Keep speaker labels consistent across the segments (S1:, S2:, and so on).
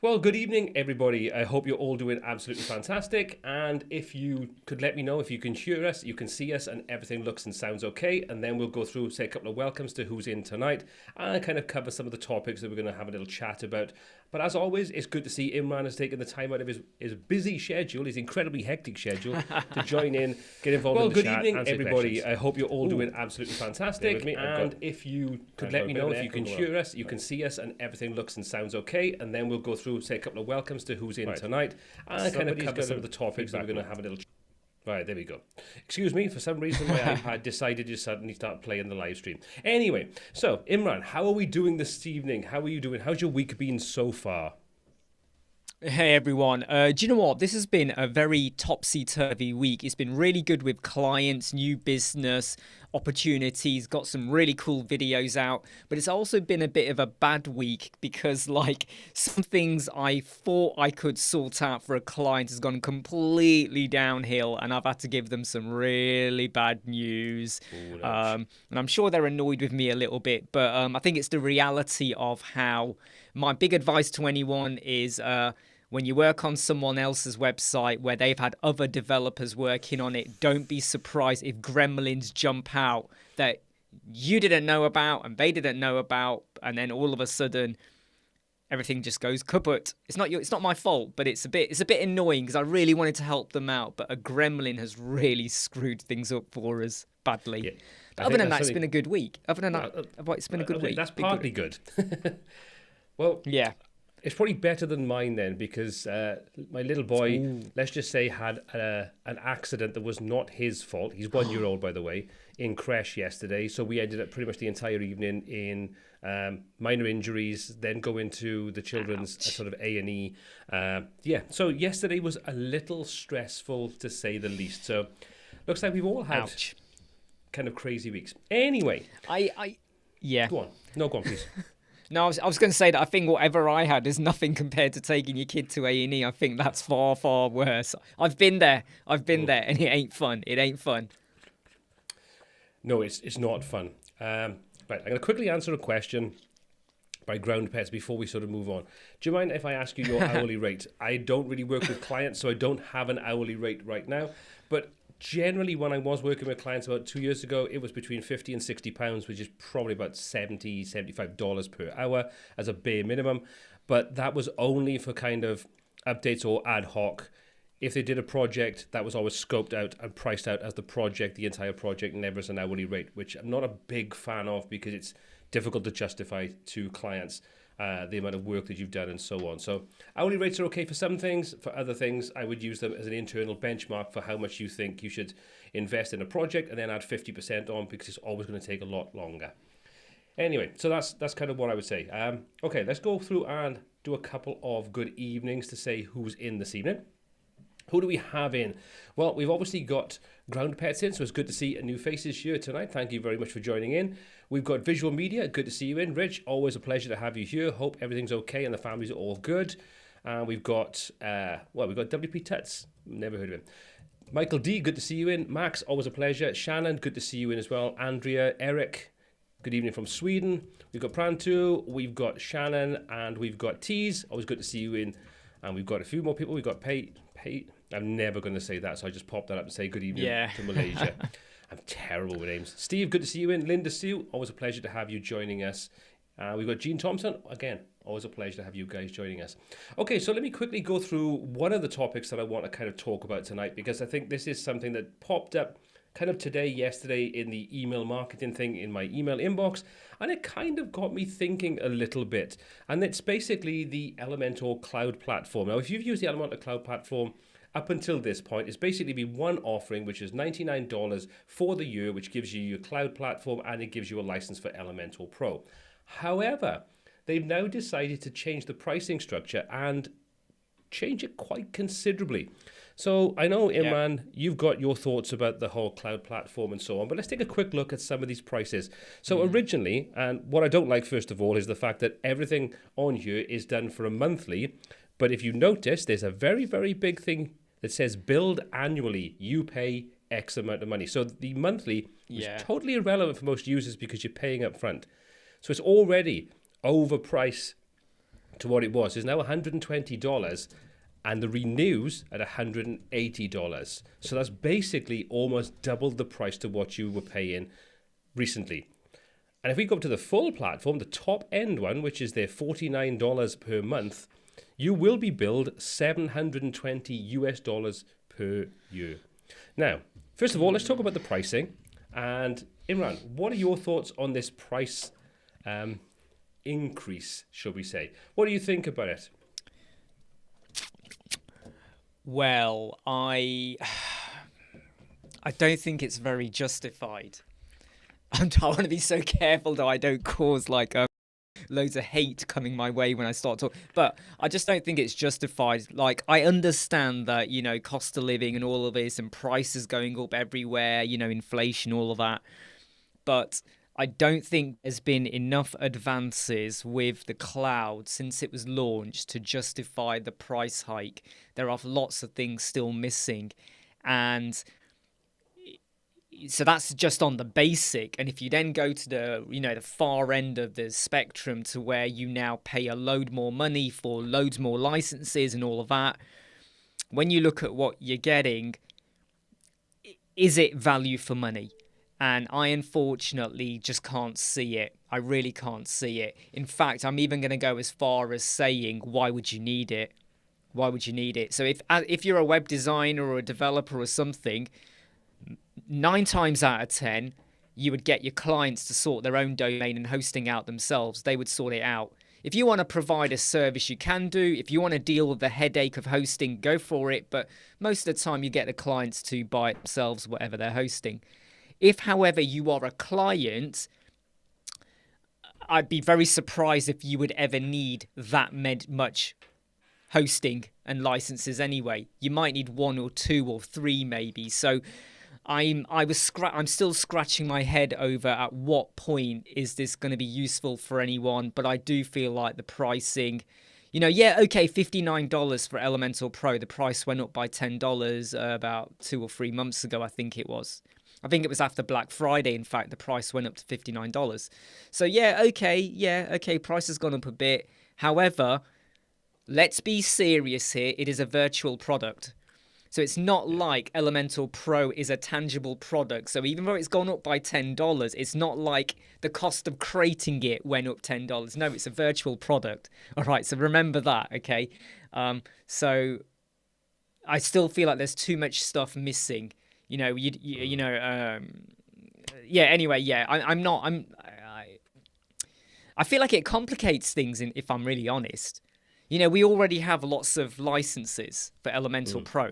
S1: Well, good evening, everybody. I hope you're all doing absolutely fantastic. And if you could let me know if you can hear us, you can see us, and everything looks and sounds okay. And then we'll go through, say, a couple of welcomes to who's in tonight and kind of cover some of the topics that we're going to have a little chat about. But as always, it's good to see Imran has taken the time out of his busy schedule, his incredibly hectic schedule, to join in, get involved in the chat. Well, good evening, everybody. I hope you're all doing absolutely fantastic. And if you could let me know if you can hear us, you can see us, and everything looks and sounds okay. And then we'll go through, say, a couple of welcomes to who's in tonight and kind of cover some of the topics that we're going to have a little. Right, there we go. Excuse me, for some reason my iPad decided to suddenly start playing the live stream. Anyway, so Imran, how are we doing this evening? How are you doing? How's your week been so far?
S2: Hey everyone, do you know what? This has been a very topsy-turvy week. It's been really good with clients, new business, opportunities, got some really cool videos out. But it's also been a bit of a bad week because some things I thought I could sort out for a client has gone completely downhill and I've had to give them some really bad news.
S1: Ooh,
S2: and I'm sure they're annoyed with me a little bit, but I think it's the reality of how my big advice to anyone is when you work on someone else's website where they've had other developers working on it, don't be surprised if gremlins jump out that you didn't know about and they didn't know about, and then all of a sudden everything just goes kaput. It's not my fault, but it's a bit annoying because I really wanted to help them out, but a gremlin has really screwed things up for us badly. Yeah, but other than that, it's been a good week. Other than that, it's been a good week.
S1: That's partly good. Well, yeah. It's probably better than mine then because my little boy, let's just say, had an accident that was not his fault. He's 1 year old, by the way, in crash yesterday. So we ended up pretty much the entire evening in minor injuries, then go into the children's sort of A&E. So yesterday was a little stressful, to say the least. So looks like we've all had kind of crazy weeks. Anyway.
S2: Yeah.
S1: Go on. No, go on, please.
S2: No, I was going to say that I think whatever I had is nothing compared to taking your kid to A&E. I think that's far, far worse. I've been there, and it ain't fun. It ain't fun.
S1: No, it's not fun. Right, I'm going to quickly answer a question by Ground Pets before we sort of move on. Do you mind if I ask you your hourly rate? I don't really work with clients, so I don't have an hourly rate right now, but generally, when I was working with clients about 2 years ago, it was between 50 and 60 pounds, which is probably about $70, $75 per hour as a bare minimum. But that was only for kind of updates or ad hoc. If they did a project, that was always scoped out and priced out as the project, the entire project, never as an hourly rate, which I'm not a big fan of because it's difficult to justify to clients. The amount of work that you've done and so on. So hourly rates are okay for some things. For other things, I would use them as an internal benchmark for how much you think you should invest in a project and then add 50% on because it's always going to take a lot longer. Anyway, so that's kind of what I would say. Okay, let's go through and do a couple of good evenings to say who's in this evening. Who do we have in? Well, we've obviously got Ground Pets in, so it's good to see new faces here tonight. Thank you very much for joining in. We've got Visual Media. Good to see you in. Rich, always a pleasure to have you here. Hope everything's okay and the families are all good. And we've got, we've got WPTuts. Never heard of him. Michael D, good to see you in. Max, always a pleasure. Shannon, good to see you in as well. Andrea, Eric, good evening from Sweden. We've got Prantu, we've got Shannon, and we've got Tees. Always good to see you in. And we've got a few more people. We've got Pate. I'm never going to say that, so I just popped that up and say good evening to Malaysia. I'm terrible with names. Steve, good to see you in. Linda Sue, always a pleasure to have you joining us. We've got Jean Thompson. Again, always a pleasure to have you guys joining us. Okay, so let me quickly go through one of the topics that I want to kind of talk about tonight, because I think this is something that popped up kind of today, yesterday in the email marketing thing in my email inbox, and it kind of got me thinking a little bit. And it's basically the Elementor Cloud Platform. Now, if you've used the Elementor Cloud Platform up until this point, it's basically been one offering, which is $99 for the year, which gives you your cloud platform and it gives you a license for Elementor Pro. However, they've now decided to change the pricing structure and change it quite considerably. So I know, Imran, you've got your thoughts about the whole cloud platform and so on, but let's take a quick look at some of these prices. So originally, and what I don't like, first of all, is the fact that everything on here is done for a monthly. But if you notice, there's a very, very big thing that says billed annually. You pay X amount of money. So the monthly is totally irrelevant for most users because you're paying up front. So it's already overpriced to what it was. It's now $120, and the renews at $180. So that's basically almost double the price to what you were paying recently. And if we go up to the full platform, the top end one, which is their $49 per month, you will be billed $720 per year. Now, first of all, let's talk about the pricing. And Imran, what are your thoughts on this price increase, shall we say? What do you think about it?
S2: Well, I don't think it's very justified. I want to be so careful that I don't cause like loads of hate coming my way when I start talking. But I just don't think it's justified. Like, I understand that, you know, cost of living and all of this and prices going up everywhere, you know, inflation, all of that. But I don't think there's been enough advances with the cloud since it was launched to justify the price hike. There are lots of things still missing. And so that's just on the basic. And if you then go to the, you know, the far end of the spectrum to where you now pay a load more money for loads more licenses and all of that, when you look at what you're getting, is it value for money? And I unfortunately just can't see it. I really can't see it. In fact, I'm even going to go as far as saying, why would you need it? Why would you need it? So if you're a web designer or a developer or something, 9 times out of 10, you would get your clients to sort their own domain and hosting out themselves. They would sort it out. If you want to provide a service, you can do. If you want to deal with the headache of hosting, go for it. But most of the time, you get the clients to buy it themselves, whatever they're hosting. If, however, you are a client, I'd be very surprised if you would ever need that much hosting and licenses anyway. You might need 1 or 2 or 3 maybe. So I'm still scratching my head over at what point is this going to be useful for anyone. But I do feel like the pricing, you know, yeah, okay, $59 for Elemental Pro. The price went up by $10 about 2 or 3 months ago, I think it was. I think it was after Black Friday, in fact, the price went up to $59. So yeah, okay, price has gone up a bit. However, let's be serious here. It is a virtual product. So it's not like Elemental Pro is a tangible product. So even though it's gone up by $10, it's not like the cost of creating it went up $10. No, it's a virtual product. All right, so remember that, okay? So I still feel like there's too much stuff missing. You know, anyway, yeah, I feel like it complicates things, if I'm really honest. You know, we already have lots of licenses for Elemental Pro.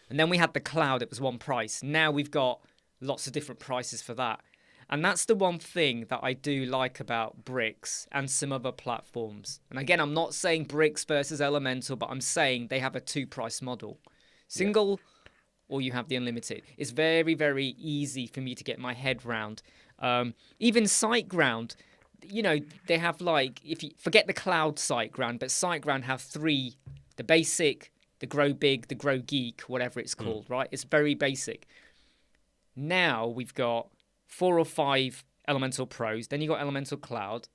S2: And then we had the cloud, it was one price. Now we've got lots of different prices for that. And that's the one thing that I do like about Bricks and some other platforms. And again, I'm not saying Bricks versus Elemental, but I'm saying they have a 2-price model. Single, or you have the unlimited. It's very, very easy for me to get my head round. Even SiteGround, you know, they have like, if you forget the cloud SiteGround, but SiteGround have 3, the basic, the grow big, the grow geek, whatever it's called, right? It's very basic. Now we've got 4 or 5 Elemental Pros, then you got Elemental Cloud.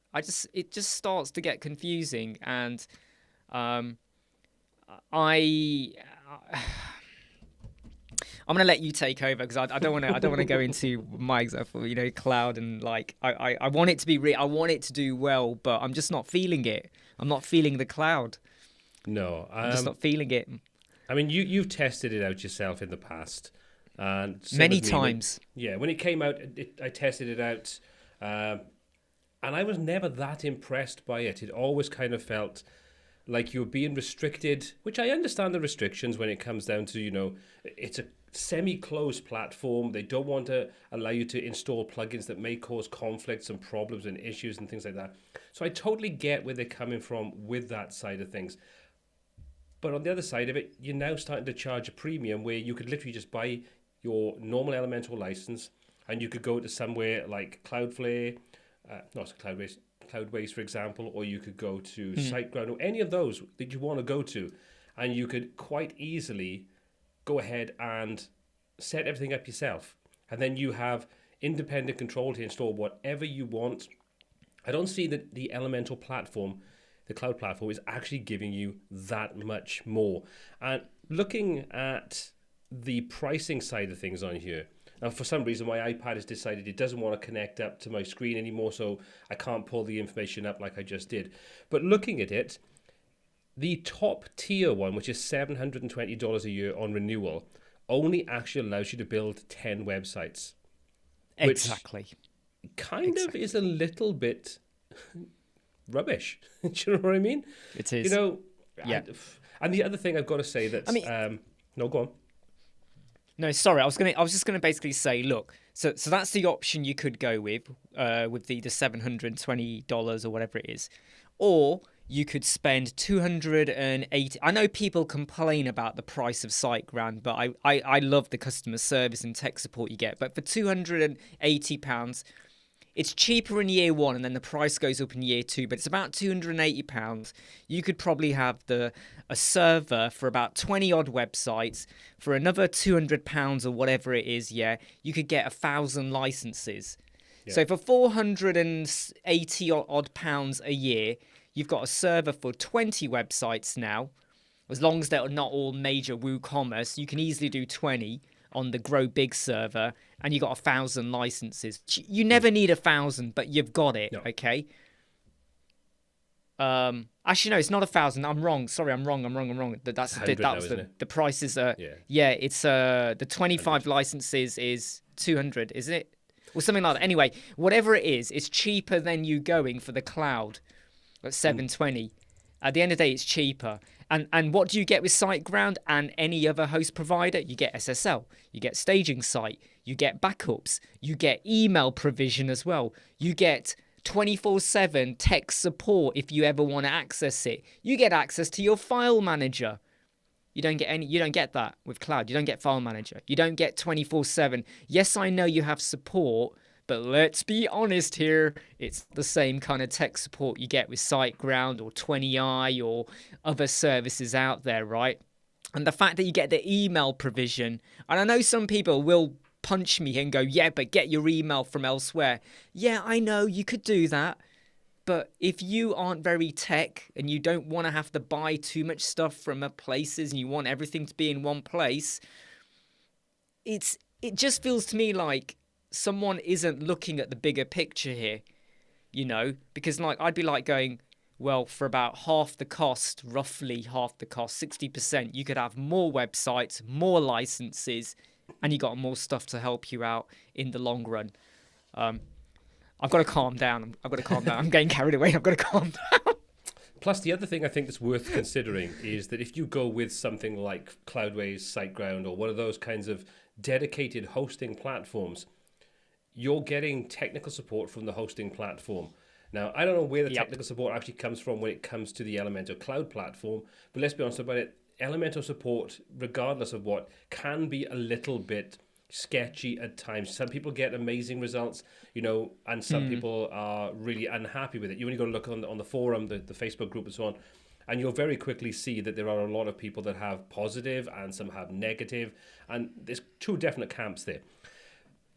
S2: It just starts to get confusing, and I'm gonna let you take over because I don't want to go into my example. You know, cloud and like I want it to be I want it to do well, but I'm just not feeling it. I'm not feeling the cloud.
S1: No,
S2: I'm just not feeling it.
S1: I mean, you've tested it out yourself in the past, and
S2: many times.
S1: When it came out, I tested it out, and I was never that impressed by it. It always kind of felt like you were being restricted, which I understand the restrictions when it comes down to, you know, it's a semi-closed platform. They don't want to allow you to install plugins that may cause conflicts and problems and issues and things like that. So I totally get where they're coming from with that side of things. But on the other side of it, you're now starting to charge a premium where you could literally just buy your normal Elemental license and you could go to somewhere like Cloudflare, Cloudways, for example, or you could go to SiteGround or any of those that you want to go to, and you could quite easily go ahead and set everything up yourself. And then you have independent control to install whatever you want. I don't see that the Elemental platform the cloud platform is actually giving you that much more. And looking at the pricing side of things on here, now for some reason my iPad has decided it doesn't want to connect up to my screen anymore, so I can't pull the information up like I just did. But looking at it, the top tier one, which is $720 a year on renewal, only actually allows you to build 10 websites.
S2: Exactly.
S1: Kind of is a little bit rubbish. Do you know what I mean?
S2: It is.
S1: You know,
S2: yeah.
S1: And the other thing I've got to say that, no, go on.
S2: No, sorry. I was just gonna basically say, look. So that's the option you could go with the $720 or whatever it is, or you could spend $280. I know people complain about the price of SiteGround, but I love the customer service and tech support you get. But for £280, it's cheaper in year one, and then the price goes up in year two. But it's about £280. You could probably have a server for about 20 odd websites for another £200 or whatever it is. Yeah, you could get 1,000 licenses. Yeah. So for 480 odd pounds a year, you've got a server for 20 websites now. As long as they're not all major WooCommerce, you can easily do 20 on the Grow Big server, and you got 1,000 licenses. You never need 1,000, but you've got it. No. Okay. Actually, no, it's not 1,000. I'm wrong. Sorry, I'm wrong. That's the price is. It's the 25 licenses is 200, isn't it? Or something like that. Anyway, whatever it is, it's cheaper than you going for the cloud at 720. At the end of the day, it's cheaper. And what do you get with SiteGround and any other host provider? You get SSL, you get staging site, you get backups, you get email provision as well. You get 24/7 tech support if you ever want to access it. You get access to your file manager. You don't get that with cloud. You don't get file manager. You don't get 24/7. Yes, I know you have support, but let's be honest here, it's the same kind of tech support you get with SiteGround or 20i or other services out there, right? And the fact that you get the email provision, and I know some people will punch me and go, yeah, but get your email from elsewhere. Yeah, I know you could do that. But if you aren't very tech and you don't want to have to buy too much stuff from other places and you want everything to be in one place, it just feels to me like someone isn't looking at the bigger picture here, you know, because like I'd be like going, well, for about half the cost, roughly half the cost, 60%, you could have more websites, more licenses, and you got more stuff to help you out in the long run. I've got to calm down. I'm getting carried away. I've got to calm down.
S1: Plus, the other thing I think that's worth considering is that if you go with something like Cloudways, SiteGround, or one of those kinds of dedicated hosting platforms, you're getting technical support from the hosting platform. Now, I don't know where the technical support actually comes from when it comes to the Elementor cloud platform, but let's be honest about it. Elementor support, regardless of what, can be a little bit sketchy at times. Some people get amazing results, you know, and some people are really unhappy with it. You only got to look on the forum, the Facebook group and so on, and you'll very quickly see that there are a lot of people that have positive and some have negative, and there's two definite camps there.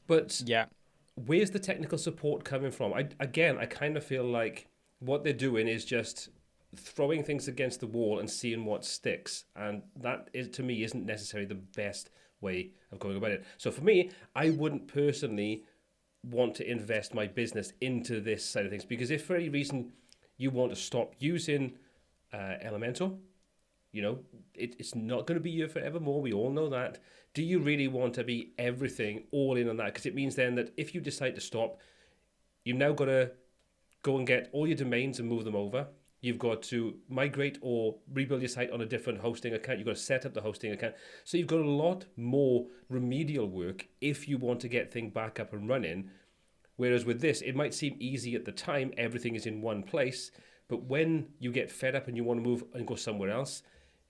S1: But where's the technical support coming from? I kind of feel like what they're doing is just throwing things against the wall and seeing what sticks. And that, to me, isn't necessarily the best way of going about it. So for me, I wouldn't personally want to invest my business into this side of things, because if for any reason you want to stop using Elementor, you know, it's not going to be here forevermore. We all know that. Do you really want to be everything all in on that? Because it means then that if you decide to stop, you've now got to go and get all your domains and move them over. You've got to migrate or rebuild your site on a different hosting account. You've got to set up the hosting account. So you've got a lot more remedial work if you want to get things back up and running. Whereas with this, it might seem easy at the time. Everything is in one place. But when you get fed up and you want to move and go somewhere else,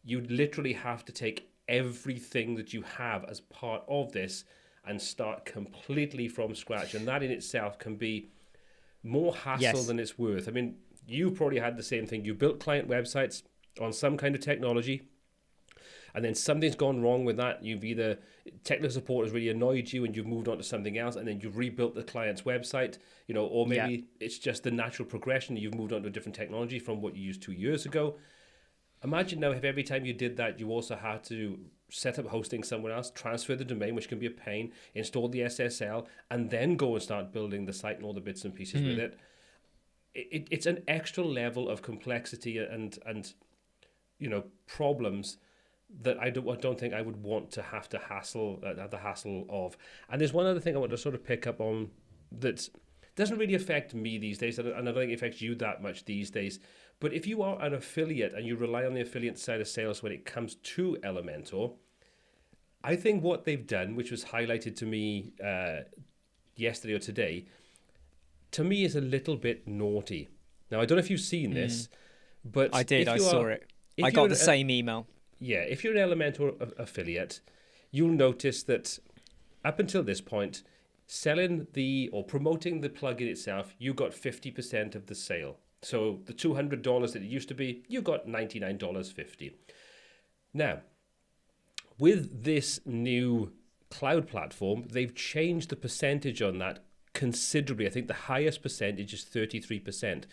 S1: you literally have to take everything that you have as part of this and start completely from scratch. And that in itself can be more hassle than it's worth. I mean, you probably had the same thing. You built client websites on some kind of technology, and then something's gone wrong with that. You've either technical support has really annoyed you and you've moved on to something else, and then you've rebuilt the client's website, or maybe it's just the natural progression. You've moved on to a different technology from what you used 2 years ago. Imagine now if every time you did that, you also had to set up hosting somewhere else, transfer the domain, which can be a pain, install the SSL, and then go and start building the site and all the bits and pieces with it. It's an extra level of complexity and problems that I don't think I would want to have the hassle of. And there's one other thing I want to sort of pick up on that doesn't really affect me these days, and I don't think it affects you that much these days. But if you are an affiliate and you rely on the affiliate side of sales when it comes to Elementor, I think what they've done, which was highlighted to me yesterday or today, to me is a little bit naughty. Now, I don't know if you've seen this, but
S2: I did. I saw it. I got the same email.
S1: Yeah, if you're an Elementor affiliate, you'll notice that up until this point, selling or promoting the plugin itself, you got 50% of the sale. So the $200 that it used to be, you got $99.50. Now, with this new cloud platform, they've changed the percentage on that considerably. I think the highest percentage is 33%.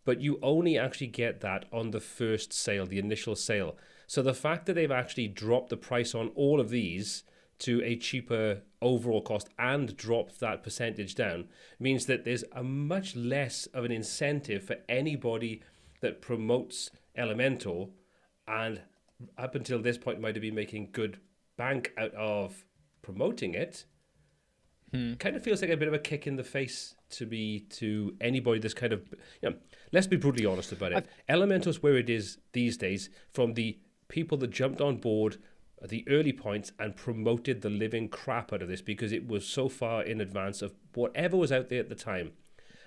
S1: But you only actually get that on the first sale, the initial sale. So the fact that they've actually dropped the price on all of these to a cheaper overall cost and dropped that percentage down means that there's a much less of an incentive for anybody that promotes Elementor, and up until this point might have been making good bank out of promoting it. Kind of feels like a bit of a kick in the face to anybody that's kind of, let's be brutally honest about it. Elementor's where it is these days from the people that jumped on board at the early points and promoted the living crap out of this because it was so far in advance of whatever was out there at the time.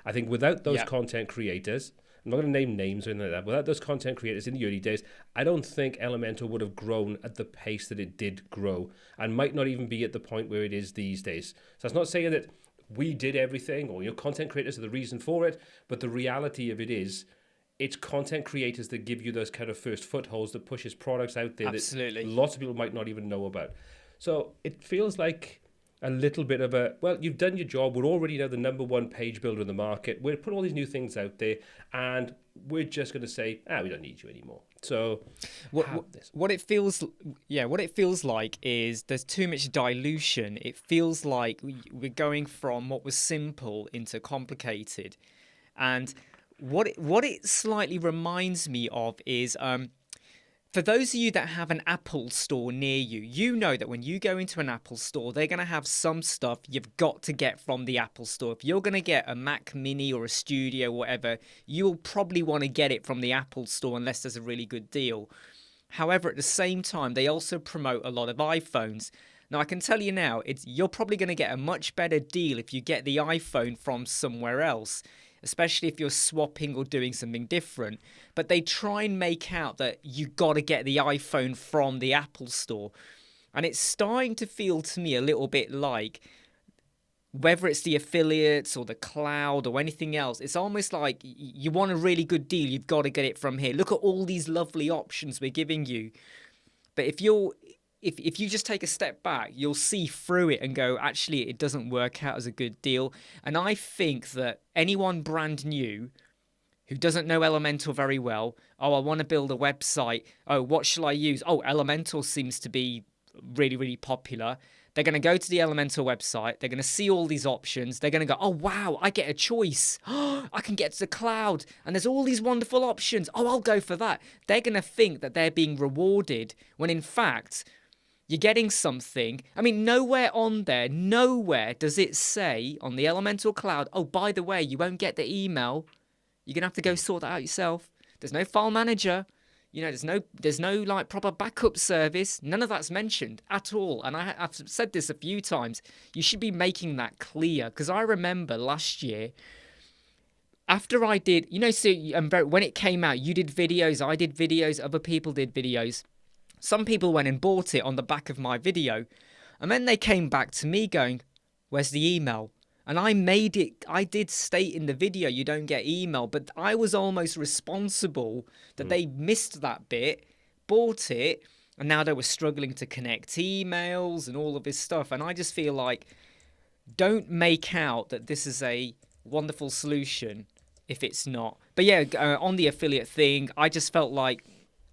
S1: I think without those content creators, I'm not going to name names or anything like that, without those content creators in the early days, I don't think Elementor would have grown at the pace that it did grow and might not even be at the point where it is these days. So it's not saying that we did everything or content creators are the reason for it, but the reality of it is it's content creators that give you those kind of first footholds that pushes products out there that lots of people might not even know about. So it feels like a little bit of you've done your job. We're already now the number one page builder in the market. We're putting all these new things out there, and we're just going to say, we don't need you anymore. So
S2: what it feels like is there's too much dilution. It feels like we're going from what was simple into complicated, and what it slightly reminds me of is for those of you that have an Apple store near you, you know that when you go into an Apple store, they're going to have some stuff you've got to get from the Apple store. If you're going to get a Mac Mini or a Studio or whatever, you'll probably want to get it from the Apple store unless there's a really good deal. However, at the same time, they also promote a lot of iPhones. Now, I can tell you now, you're probably going to get a much better deal if you get the iPhone from somewhere else, especially if you're swapping or doing something different. But they try and make out that you got to get the iPhone from the Apple store. And it's starting to feel to me a little bit like, whether it's the affiliates or the cloud or anything else, it's almost like you want a really good deal, you've got to get it from here. Look at all these lovely options we're giving you. But if you just take a step back, you'll see through it and go, actually, it doesn't work out as a good deal. And I think that anyone brand new who doesn't know Elementor very well, I want to build a website. What shall I use? Elementor seems to be really, really popular. They're going to go to the Elementor website. They're going to see all these options. They're going to go, wow, I get a choice. I can get to the cloud and there's all these wonderful options. I'll go for that. They're going to think that they're being rewarded when in fact, you're getting something. I mean, nowhere does it say on the Elementor cloud, by the way, you won't get the email. You're going to have to go sort that out yourself. There's no file manager. There's no like proper backup service. None of that's mentioned at all. And I've said this a few times. You should be making that clear, because I remember last year, after I did, when it came out, you did videos, I did videos, other people did videos. Some people went and bought it on the back of my video. And then they came back to me going, where's the email? And I did state in the video, you don't get email, but I was almost responsible that they missed that bit, bought it, And now they were struggling to connect emails and all of this stuff. And I just feel like, don't make out that this is a wonderful solution if it's not. But yeah, on the affiliate thing, I just felt like,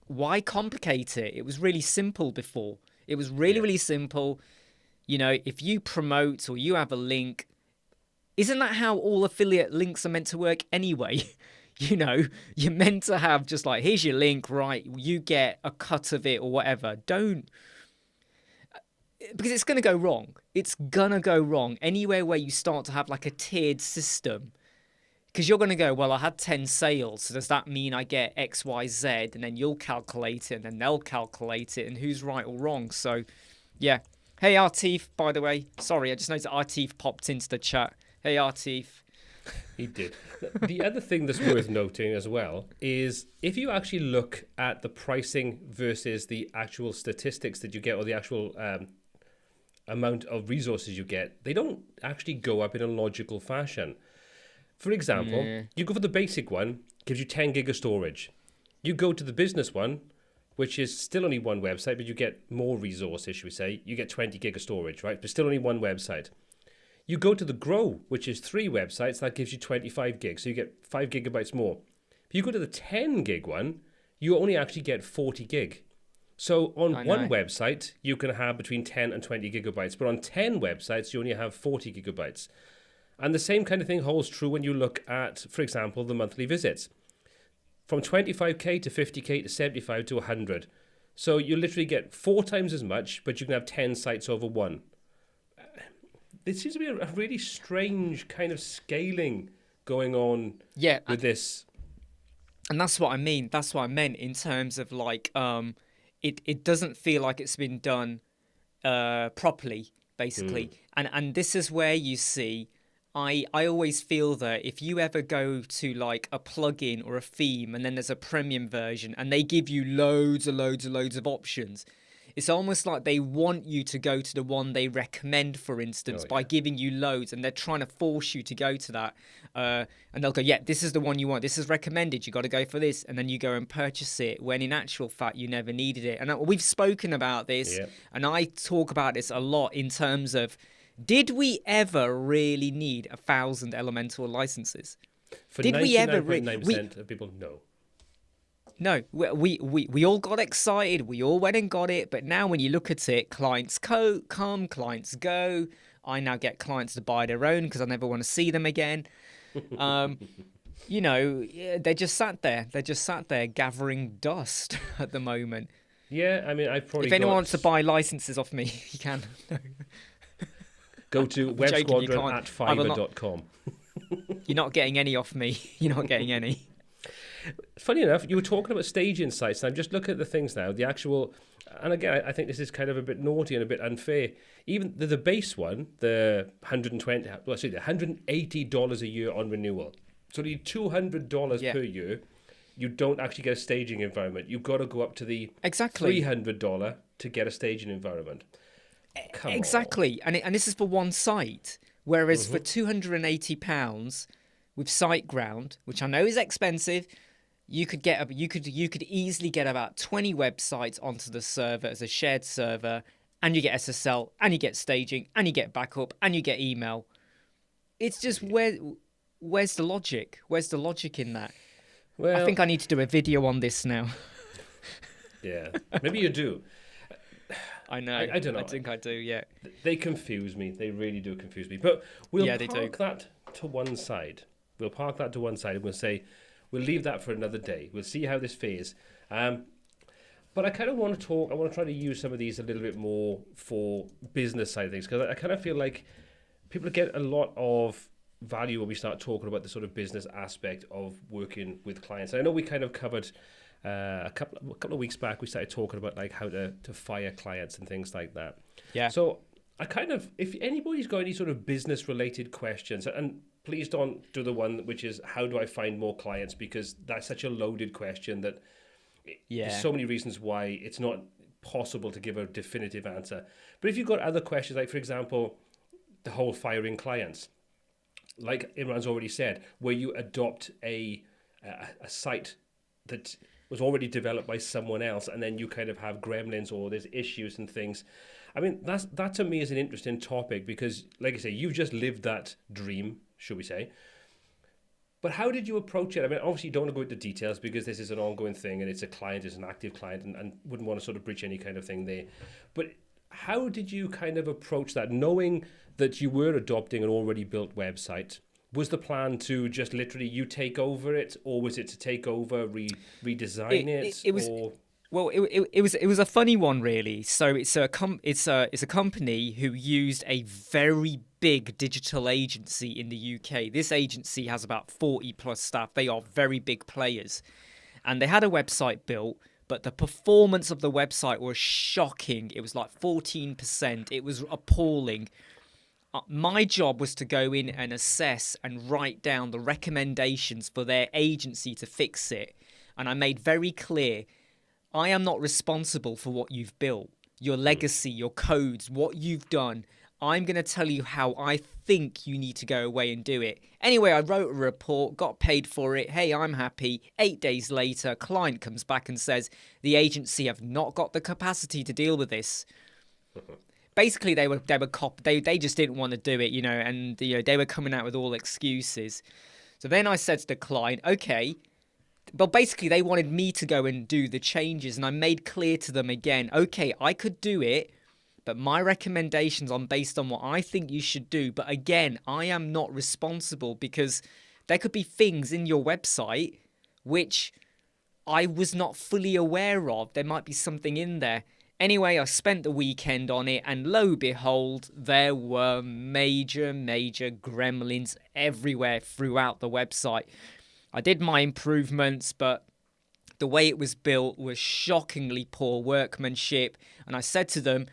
S2: why complicate it? It was really simple before. It was really, really simple. You know, if you promote or you have a link, isn't that how all affiliate links are meant to work anyway? You know, you're meant to have just like, here's your link, right? You get a cut of it or whatever. Don't, because it's going to go wrong. It's going to go wrong anywhere where you start to have like a tiered system. Because you're going to go, well, I had 10 sales, so does that mean I get X, Y, Z? And then you'll calculate it, and then they'll calculate it, and who's right or wrong. So, yeah. Hey, Artif, by the way. Sorry, I just noticed Artif popped into the chat. Hey, Artif.
S1: He did. The other thing that's worth noting as well is if you actually look at the pricing versus the actual statistics that you get, or the actual amount of resources you get, they don't actually go up in a logical fashion. For example, you go for the basic one, gives you 10 gig of storage. You go to the business one, which is still only one website, but you get more resources, should we say. You get 20 gig of storage, right? But still only one website. You go to the Grow, which is 3 websites, that gives you 25 gigs, so you get 5 gigabytes more. If you go to the 10 gig one, you only actually get 40 gig. So on one website, you can have between 10 and 20 gigabytes, but on 10 websites, you only have 40 gigabytes. And the same kind of thing holds true when you look at, for example, the monthly visits. From 25k to 50k to 75 to 100. So you literally get 4 times as much, but you can have 10 sites over one. It seems to be a really strange kind of scaling going on with this.
S2: And that's what I mean. That's what I meant in terms of like, it doesn't feel like it's been done properly, basically. And this is where you see, I always feel that if you ever go to like a plugin or a theme and then there's a premium version and they give you loads of options, it's almost like they want you to go to the one they recommend, for instance, by giving you loads, and they're trying to force you to go to that. And they'll go, yeah, this is the one you want. This is recommended. You got to go for this. And then you go and purchase it when in actual fact you never needed it. And we've spoken about this, and I talk about this a lot in terms of, did we ever really need 1,000 Elementor licenses?
S1: For 99.9% of people, no.
S2: No, we all got excited. We all went and got it. But now when you look at it, clients come, clients go. I now get clients to buy their own because I never want to see them again. You know, they just sat there. They're just sat there gathering dust at the moment.
S1: Yeah, I mean, I've probably
S2: If anyone wants to buy licenses off me, you can.
S1: Go to websquadron@fiverr.com.
S2: You're not getting any off me. You're not getting any.
S1: Funny enough, you were talking about stage insights, and I'm just looking at the things now. The actual, and again, I think this is kind of a bit naughty and a bit unfair. Even the base one, the $180 a year on renewal. So the $200 per year, you don't actually get a staging environment. You've got to go up to the $300 to get a staging environment. Come on. And this is for one site. Whereas for £280 with SiteGround, which I know is expensive, you could easily get about 20 websites onto the server as a shared server, and you get SSL, and you get staging, and you get backup, and you get email. It's just where's the logic? Where's the logic in that? Well, I think I need to do a video on this now. Yeah, maybe you do.
S2: I know.
S1: I don't know.
S2: I think I do, yeah.
S1: They confuse me. They really do confuse me. But we'll park that to one side. We'll park that to one side and we'll say, we'll leave that for another day. We'll see how this fares. But I kind of want to I want to try to use some of these a little bit more for business side of things, because I kind of feel like people get a lot of value when we start talking about the sort of business aspect of working with clients. I know we kind of covered a couple of weeks back, we started talking about like how to fire clients and things like that.
S2: Yeah.
S1: So I kind of, if anybody's got any sort of business related questions, and please don't do the one which is how do I find more clients, because that's such a loaded question that there's so many reasons why it's not possible to give a definitive answer. But if you've got other questions, like for example, the whole firing clients, like Imran's already said, where you adopt a site that was already developed by someone else, and then you kind of have gremlins or there's issues and things. I mean, that to me is an interesting topic because, like I say, you've just lived that dream, should we say. But how did you approach it? I mean, obviously you don't want to go into details because this is an ongoing thing and it's a client, it's an active client, and wouldn't want to sort of breach any kind of thing there. But how did you kind of approach that, knowing that you were adopting an already built website? Was the plan to just literally you take over it, or was it to take over, redesign it?
S2: It was.
S1: Or...
S2: Well, it was a funny one, really. So it's a company who used a very big digital agency in the UK. This agency has about 40 plus staff. They are very big players, and they had a website built, but the performance of the website was shocking. It was like 14%. It was appalling. My job was to go in and assess and write down the recommendations for their agency to fix it, and I made very clear, I am not responsible for what you've built, your legacy, your codes, what you've done. I'm going to tell you how I think you need to go away and do it. Anyway, I wrote a report, got paid for it. Hey, I'm happy. 8 days later, client comes back and says, the agency have not got the capacity to deal with this. Basically, they just didn't want to do it, and they were coming out with all excuses. So then I said to the client, okay, but basically they wanted me to go and do the changes, and I made clear to them again, okay, I could do it, but my recommendations are based on what I think you should do. But again, I am not responsible because there could be things in your website which I was not fully aware of. There might be something in there. Anyway, I spent the weekend on it, and lo and behold, there were major gremlins everywhere throughout the website. I did my improvements, but the way it was built was shockingly poor workmanship. And I said to them,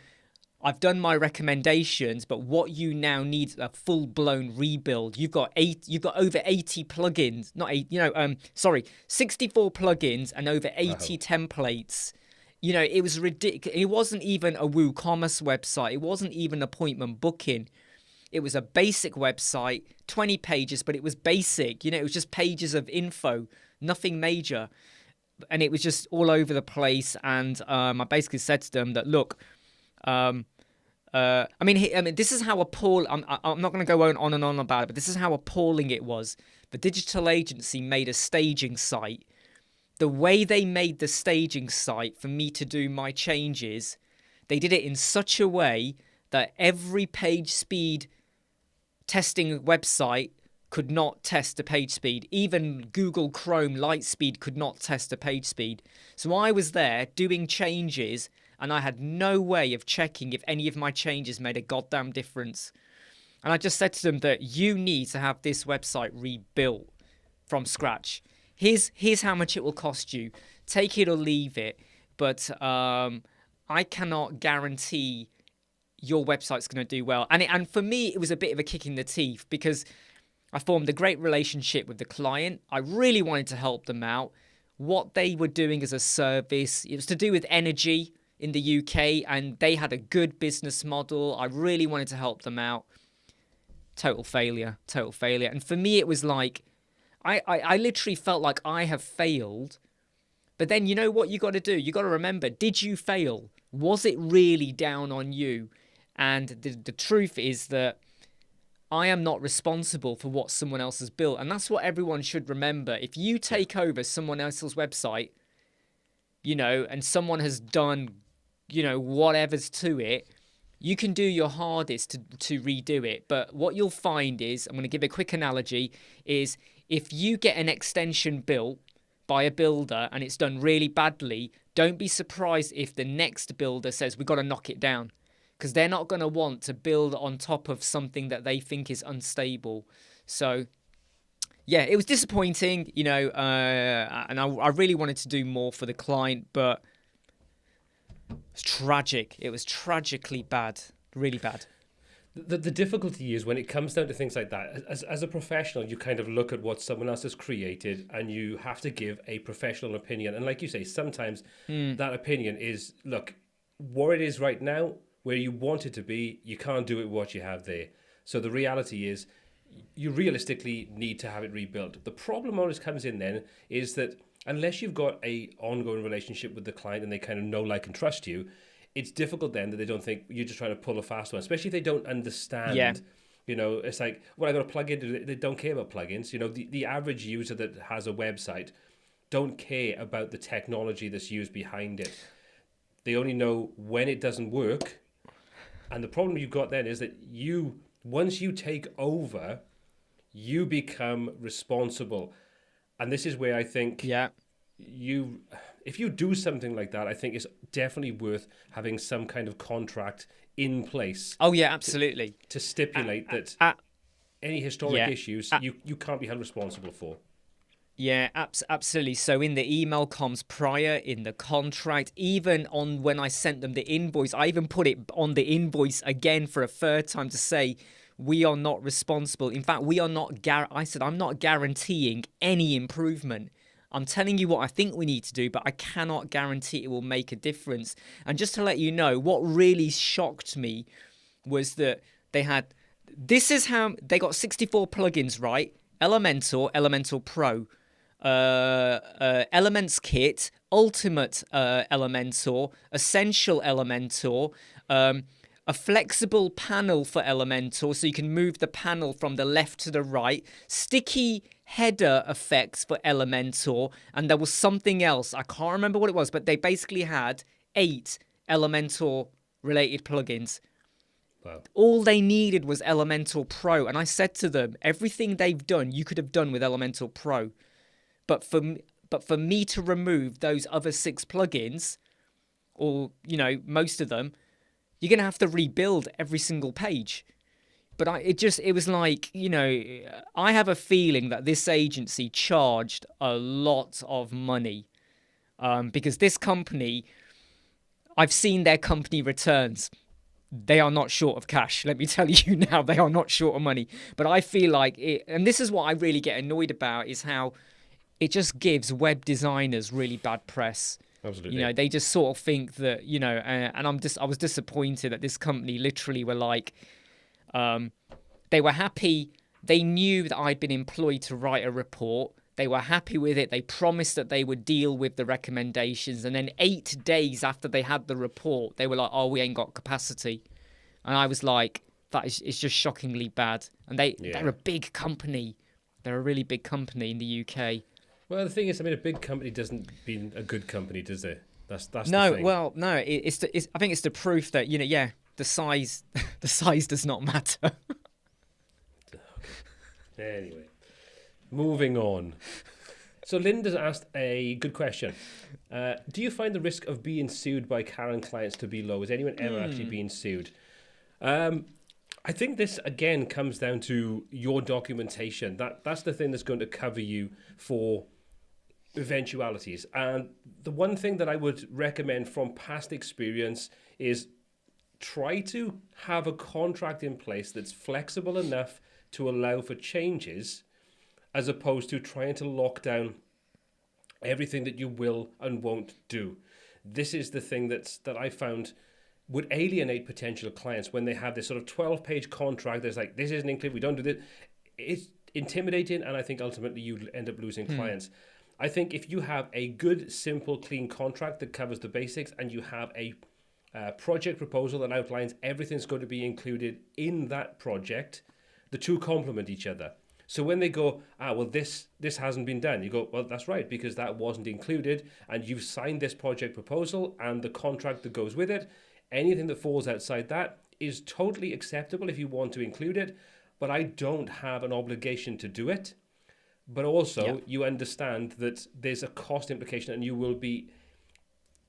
S2: I've done my recommendations, but what you now need is a full-blown rebuild. You've got over 80 plugins, 64 plugins and over 80 templates. It was ridiculous. It wasn't even a WooCommerce website. It wasn't even appointment booking. It was a basic website, 20 pages, but it was basic. It was just pages of info, nothing major. And it was just all over the place. And I basically said to them that, look, this is how appalling. I'm not going to go on and on about it, but this is how appalling it was. The digital agency made a staging site. The way they made the staging site for me to do my changes, they did it in such a way that every page speed testing website could not test the page speed. Even Google Chrome Lightspeed could not test the page speed. So I was there doing changes, and I had no way of checking if any of my changes made a goddamn difference. And I just said to them that you need to have this website rebuilt from scratch. Here's how much it will cost you. Take it or leave it. But I cannot guarantee your website's going to do well. And for me, it was a bit of a kick in the teeth because I formed a great relationship with the client. I really wanted to help them out. What they were doing as a service, it was to do with energy in the UK, and they had a good business model. I really wanted to help them out. Total failure. And for me, it was like, I literally felt like I have failed. But then you know what you got to do? You got to remember, did you fail? Was it really down on you? And the truth is that I am not responsible for what someone else has built. And that's what everyone should remember. If you take over someone else's website, and someone has done, whatever's to it, you can do your hardest to redo it. But what you'll find is, I'm going to give a quick analogy, is if you get an extension built by a builder and it's done really badly, don't be surprised if the next builder says, we've got to knock it down. Because they're not going to want to build on top of something that they think is unstable. So, yeah, it was disappointing, and I really wanted to do more for the client, but it's tragic. It was tragically bad, really bad.
S1: The difficulty is when it comes down to things like that, as a professional, you kind of look at what someone else has created and you have to give a professional opinion. And like you say, sometimes that opinion is, look, what it is right now, where you want it to be, you can't do it with what you have there. So the reality is you realistically need to have it rebuilt. The problem always comes in then is that unless you've got a ongoing relationship with the client and they kind of know, like, and trust you, it's difficult then that they don't think you're just trying to pull a fast one, especially if they don't
S2: Yeah.
S1: understand. You know, it's like, well, I got a plugin. They don't care about plugins. You know, the average user that has a website don't care about the technology that's used behind it. They only know when it doesn't work. And the problem you've got then is that once you take over, you become responsible. And this is where I think
S2: Yeah.
S1: if you do something like that, I think it's definitely worth having some kind of contract in place
S2: Oh yeah, absolutely.
S1: to stipulate that any historic
S2: Yeah.
S1: issues you can't be held responsible for.
S2: Yeah, absolutely. So in the email comms prior, in the contract, even on when I sent them the invoice, I even put it on the invoice again for a third time to say we are not responsible. In fact, we are not. I said I'm not guaranteeing any improvement. I'm telling you what I think we need to do, but I cannot guarantee it will make a difference. And just to let you know, what really shocked me was that they had. This is how they got 64 plugins, right? Elementor, Elementor Pro, Elements Kit, Ultimate Elementor, Essential Elementor, a flexible panel for Elementor so you can move the panel from the left to the right, sticky header effects for Elementor, and there was something else. I can't remember what it was, but they basically had 8 Elementor related plugins.
S1: Wow.
S2: All they needed was Elementor Pro, and I said to them, everything they've done, you could have done with Elementor Pro. But for me to remove those other 6 plugins, or most of them, you're gonna have to rebuild every single page. But it was like, I have a feeling that this agency charged a lot of money, because this company, I've seen their company returns. They are not short of cash. Let me tell you now, they are not short of money. But I feel like it, and this is what I really get annoyed about, is how it just gives web designers really bad press.
S1: Absolutely.
S2: They just sort of think that, and I was disappointed that this company literally were like, they were happy. They knew that I'd been employed to write a report. They were happy with it. They promised that they would deal with the recommendations. And then 8 days after they had the report, they were like, oh, we ain't got capacity. And I was like, it's just shockingly bad. And they're a big company. They're a really big company in the UK.
S1: Well, the thing is, I mean, a big company doesn't mean a good company, does it? That's
S2: no,
S1: the thing.
S2: Well, no. I think it's the proof that the size does not matter.
S1: Anyway, moving on. So Linda's asked a good question. Do you find the risk of being sued by current clients to be low? Has anyone ever actually been sued? I think this, again, comes down to your documentation. That's the thing that's going to cover you for eventualities. And the one thing that I would recommend from past experience is try to have a contract in place that's flexible enough to allow for changes, as opposed to trying to lock down everything that you will and won't do. This is the thing that I found would alienate potential clients when they have this sort of 12-page contract that's like, this isn't included, we don't do this. It's intimidating, and I think ultimately you end up losing clients. I think if you have a good, simple, clean contract that covers the basics, and you have a project proposal that outlines everything's going to be included in that project, the two complement each other. So when they go, well, this hasn't been done, you go, well, that's right, because that wasn't included, and you've signed this project proposal and the contract that goes with it. Anything that falls outside that is totally acceptable if you want to include it, but I don't have an obligation to do it. But also, you understand that there's a cost implication, and you will be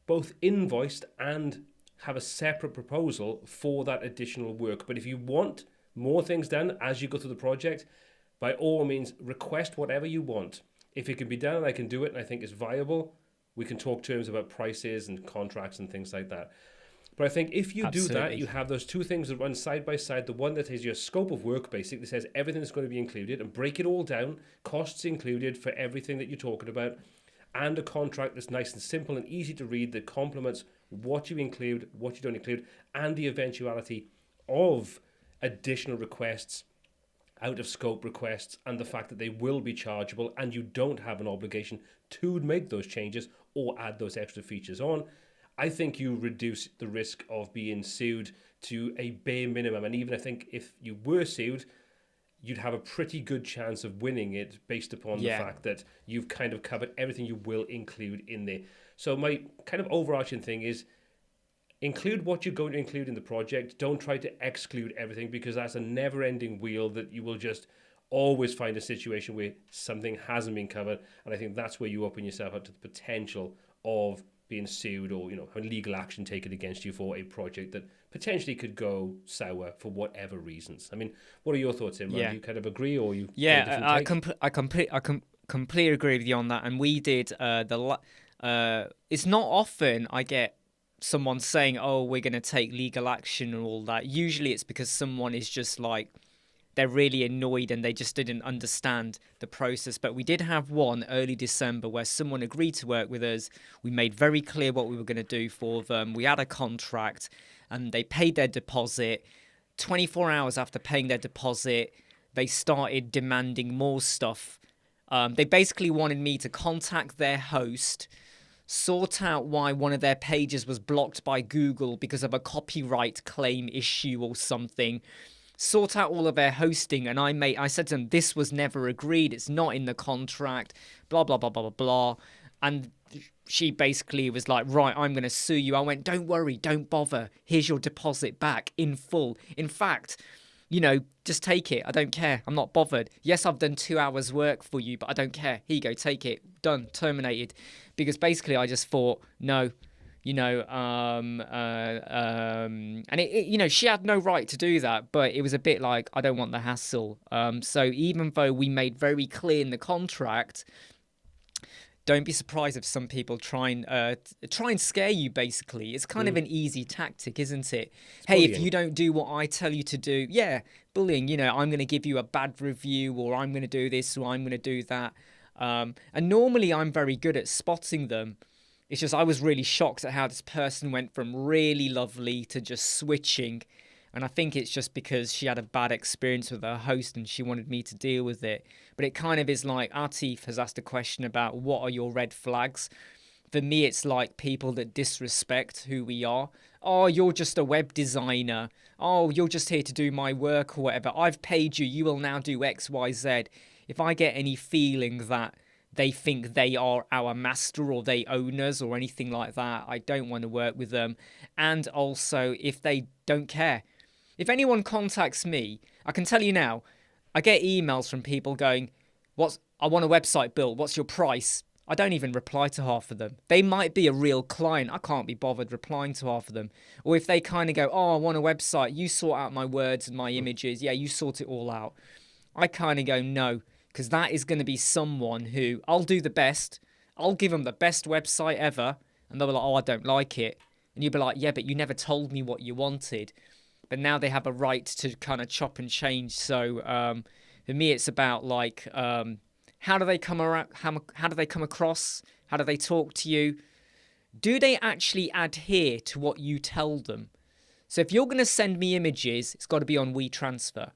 S1: both invoiced and have a separate proposal for that additional work. But if you want more things done as you go through the project, by all means, request whatever you want. If it can be done and I can do it and I think it's viable, we can talk terms about prices and contracts and things like that. But I think if you do that, you have those two things that run side by side. The one that is your scope of work, basically says everything is going to be included, and break it all down, costs included for everything that you're talking about, and a contract that's nice and simple and easy to read that complements what you include, what you don't include, and the eventuality of additional requests out of scope requests, and the fact that they will be chargeable and you don't have an obligation to make those changes or add those extra features on, I think you reduce the risk of being sued to a bare minimum. And even I think if you were sued, you'd have a pretty good chance of winning it based upon the fact that you've kind of covered everything you will include in there. So my kind of overarching thing is include what you're going to include in the project. Don't try to exclude everything, because that's a never-ending wheel that you will just always find a situation where something hasn't been covered. And I think that's where you open yourself up to the potential of being sued or, having legal action taken against you for a project that potentially could go sour for whatever reasons. I mean, what are your thoughts, Imran? Do you kind of agree, or you?
S2: I completely agree with you on that. And we did it's not often I get someone saying, "Oh, we're going to take legal action" and all that. Usually, it's because someone is just like, they're really annoyed and they just didn't understand the process. But we did have one early December where someone agreed to work with us. We made very clear what we were going to do for them. We had a contract and they paid their deposit. 24 hours after paying their deposit, they started demanding more stuff. They basically wanted me to contact their host, sort out why one of their pages was blocked by Google because of a copyright claim issue or something. Sort out all of their hosting, and I said to them, this was never agreed, it's not in the contract, blah blah blah blah blah blah. And she basically was like, right, I'm going to sue you. I went, don't worry, don't bother, here's your deposit back in full. In fact, just take it, I don't care, I'm not bothered. Yes, I've done 2 hours work for you, but I don't care. Here you go, take it, done, terminated. Because basically I just thought, no, and she had no right to do that, but it was a bit like, I don't want the hassle. So even though we made very clear in the contract, don't be surprised if some people try and scare you. Basically, it's kind of an easy tactic, isn't it? Hey, if you don't do what I tell you to do, bullying. I'm going to give you a bad review, or I'm going to do this, or I'm going to do that. And normally I'm very good at spotting them. It's just I was really shocked at how this person went from really lovely to just switching. And I think it's just because she had a bad experience with her host and she wanted me to deal with it. But it kind of is like, Atif has asked a question about what are your red flags. For me, it's like people that disrespect who we are. Oh, you're just a web designer. Oh, you're just here to do my work or whatever. I've paid you. You will now do X, Y, Z. If I get any feeling that they think they are our master or they own us or anything like that, I don't want to work with them. And also, if they don't care. If anyone contacts me, I can tell you now, I get emails from people going, I want a website built, what's your price? I don't even reply to half of them. They might be a real client, I can't be bothered replying to half of them. Or if they kind of go, I want a website, you sort out my words and my images, you sort it all out. I kind of go, no. Because that is going to be someone who, I'll do the best, I'll give them the best website ever, and they'll be like, I don't like it. And you'll be like, yeah, but you never told me what you wanted. But now they have a right to kind of chop and change. So for me, it's about like, how do they come around? How do they come across? How do they talk to you? Do they actually adhere to what you tell them? So if you're going to send me images, it's got to be on WeTransfer.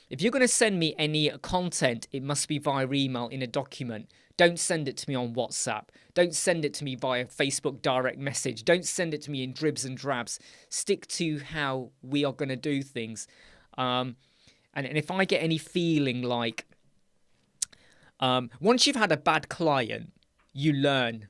S2: If you're going to send me any content, it must be via email in a document. Don't send it to me on WhatsApp. Don't send it to me via Facebook direct message. Don't send it to me in dribs and drabs. Stick to how we are going to do things. And if I get any feeling like, once you've had a bad client, you learn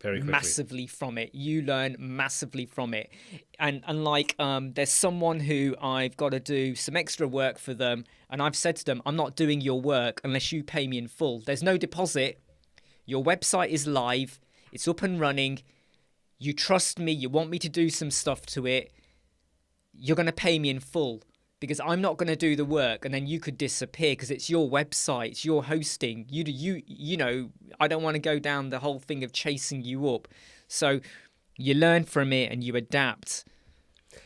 S2: massively from it. You learn massively from it. And like, there's someone who I've got to do some extra work for them. And I've said to them, I'm not doing your work unless you pay me in full. There's no deposit. Your website is live. It's up and running. You trust me. You want me to do some stuff to it. You're going to pay me in full. Because I'm not going to do the work and then you could disappear because it's your website, it's your hosting. You know, I don't want to go down the whole thing of chasing you up. So you learn from it and you adapt.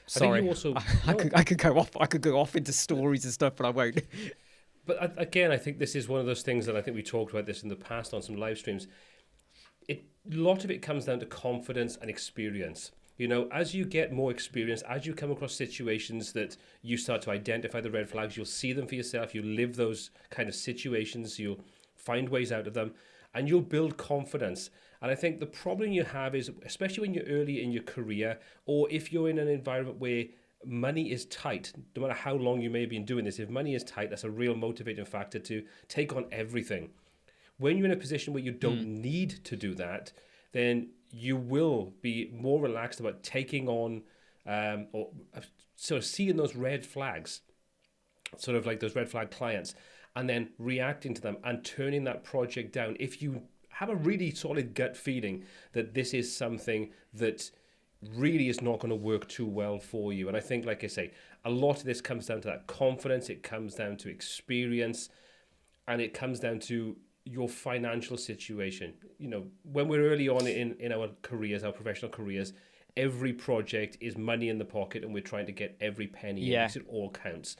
S2: Sorry, I could go off into stories and stuff, but I won't.
S1: But again, I think this is one of those things that I think we talked about this in the past on some live streams. A lot of it comes down to confidence and experience. You know, as you get more experience, as you come across situations that you start to identify the red flags, you'll see them for yourself, you live those kind of situations, you'll find ways out of them, and you'll build confidence. And I think the problem you have is, especially when you're early in your career, or if you're in an environment where money is tight, no matter how long you may have been doing this, if money is tight, that's a real motivating factor to take on everything. When you're in a position where you don't need to do that, then you will be more relaxed about taking on or sort of seeing those red flags, sort of like those red flag clients, and then reacting to them and turning that project down. If you have a really solid gut feeling that this is something that really is not going to work too well for you. And I think, like I say, a lot of this comes down to that confidence, it comes down to experience, and it comes down to your financial situation. You know, when we're early on in our careers, our professional careers, every project is money in the pocket and we're trying to get every penny in because it all counts.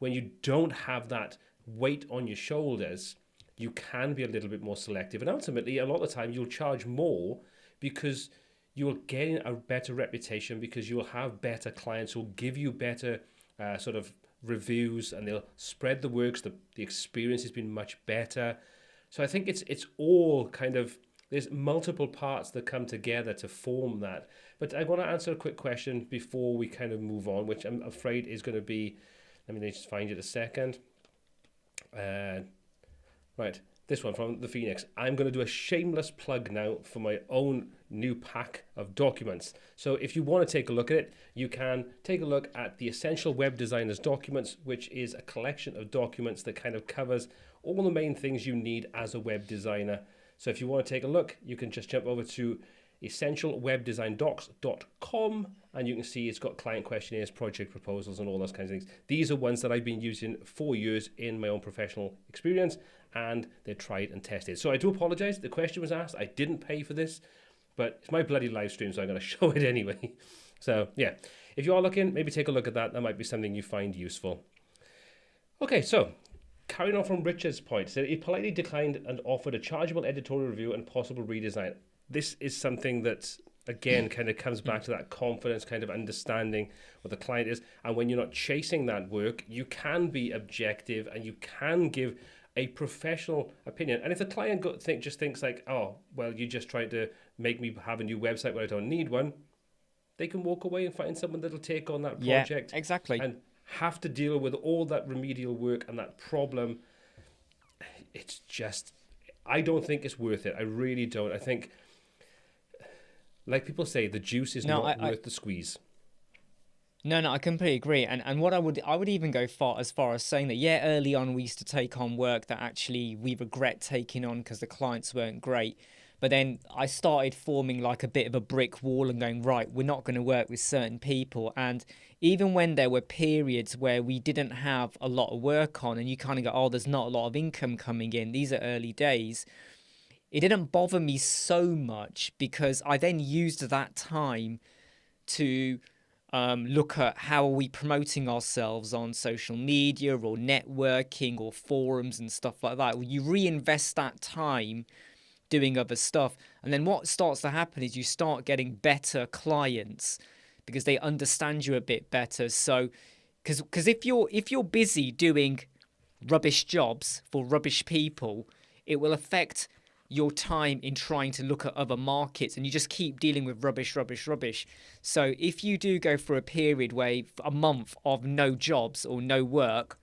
S1: When you don't have that weight on your shoulders, you can be a little bit more selective. And ultimately, a lot of the time, you'll charge more because you'll gain a better reputation, because you'll have better clients who'll give you better sort of reviews, and they'll spread the works. The experience has been much better. So I think it's all kind of, there's multiple parts that come together to form that. But I want to answer a quick question before we kind of move on, which I'm afraid is going to be, let me just find it a second. Right, this one from the Phoenix. I'm going to do a shameless plug now for my own new pack of documents. So if you want to take a look at it, you can take a look at the Essential Web Designers Documents, which is a collection of documents that kind of covers all the main things you need as a web designer. So if you want to take a look, you can just jump over to essentialwebdesigndocs.com, and you can see it's got client questionnaires, project proposals, and all those kinds of things. These are ones that I've been using for years in my own professional experience, and they're tried and tested. So I do apologize. The question was asked. I didn't pay for this, but it's my bloody live stream, so I'm going to show it anyway. So yeah, if you are looking, maybe take a look at that. That might be something you find useful. Okay, so carrying on from Richard's point, so he politely declined and offered a chargeable editorial review and possible redesign. This is something that, again, kind of comes back to that confidence, kind of understanding what the client is. And when you're not chasing that work, you can be objective and you can give a professional opinion. And if the client just thinks like, oh, well, you're just trying to make me have a new website when I don't need one, they can walk away and find someone that'll take on that project.
S2: Yeah, exactly.
S1: And have to deal with all that remedial work and that problem. It's just, I don't think it's worth it. I really don't. I think, like people say, the juice is not worth the squeeze.
S2: No, I completely agree. And what I would even go as far as saying that, yeah, early on we used to take on work that actually we regret taking on because the clients weren't great. But then I started forming like a bit of a brick wall and going, right, we're not going to work with certain people. And even when there were periods where we didn't have a lot of work on and you kind of go, oh, there's not a lot of income coming in, these are early days, it didn't bother me so much because I then used that time to look at how are we promoting ourselves on social media or networking or forums and stuff like that. You reinvest that time doing other stuff, and then what starts to happen is you start getting better clients because they understand you a bit better. So because if you're busy doing rubbish jobs for rubbish people, it will affect your time in trying to look at other markets, and you just keep dealing with rubbish. So if you do go for a period where a month of no jobs or no work,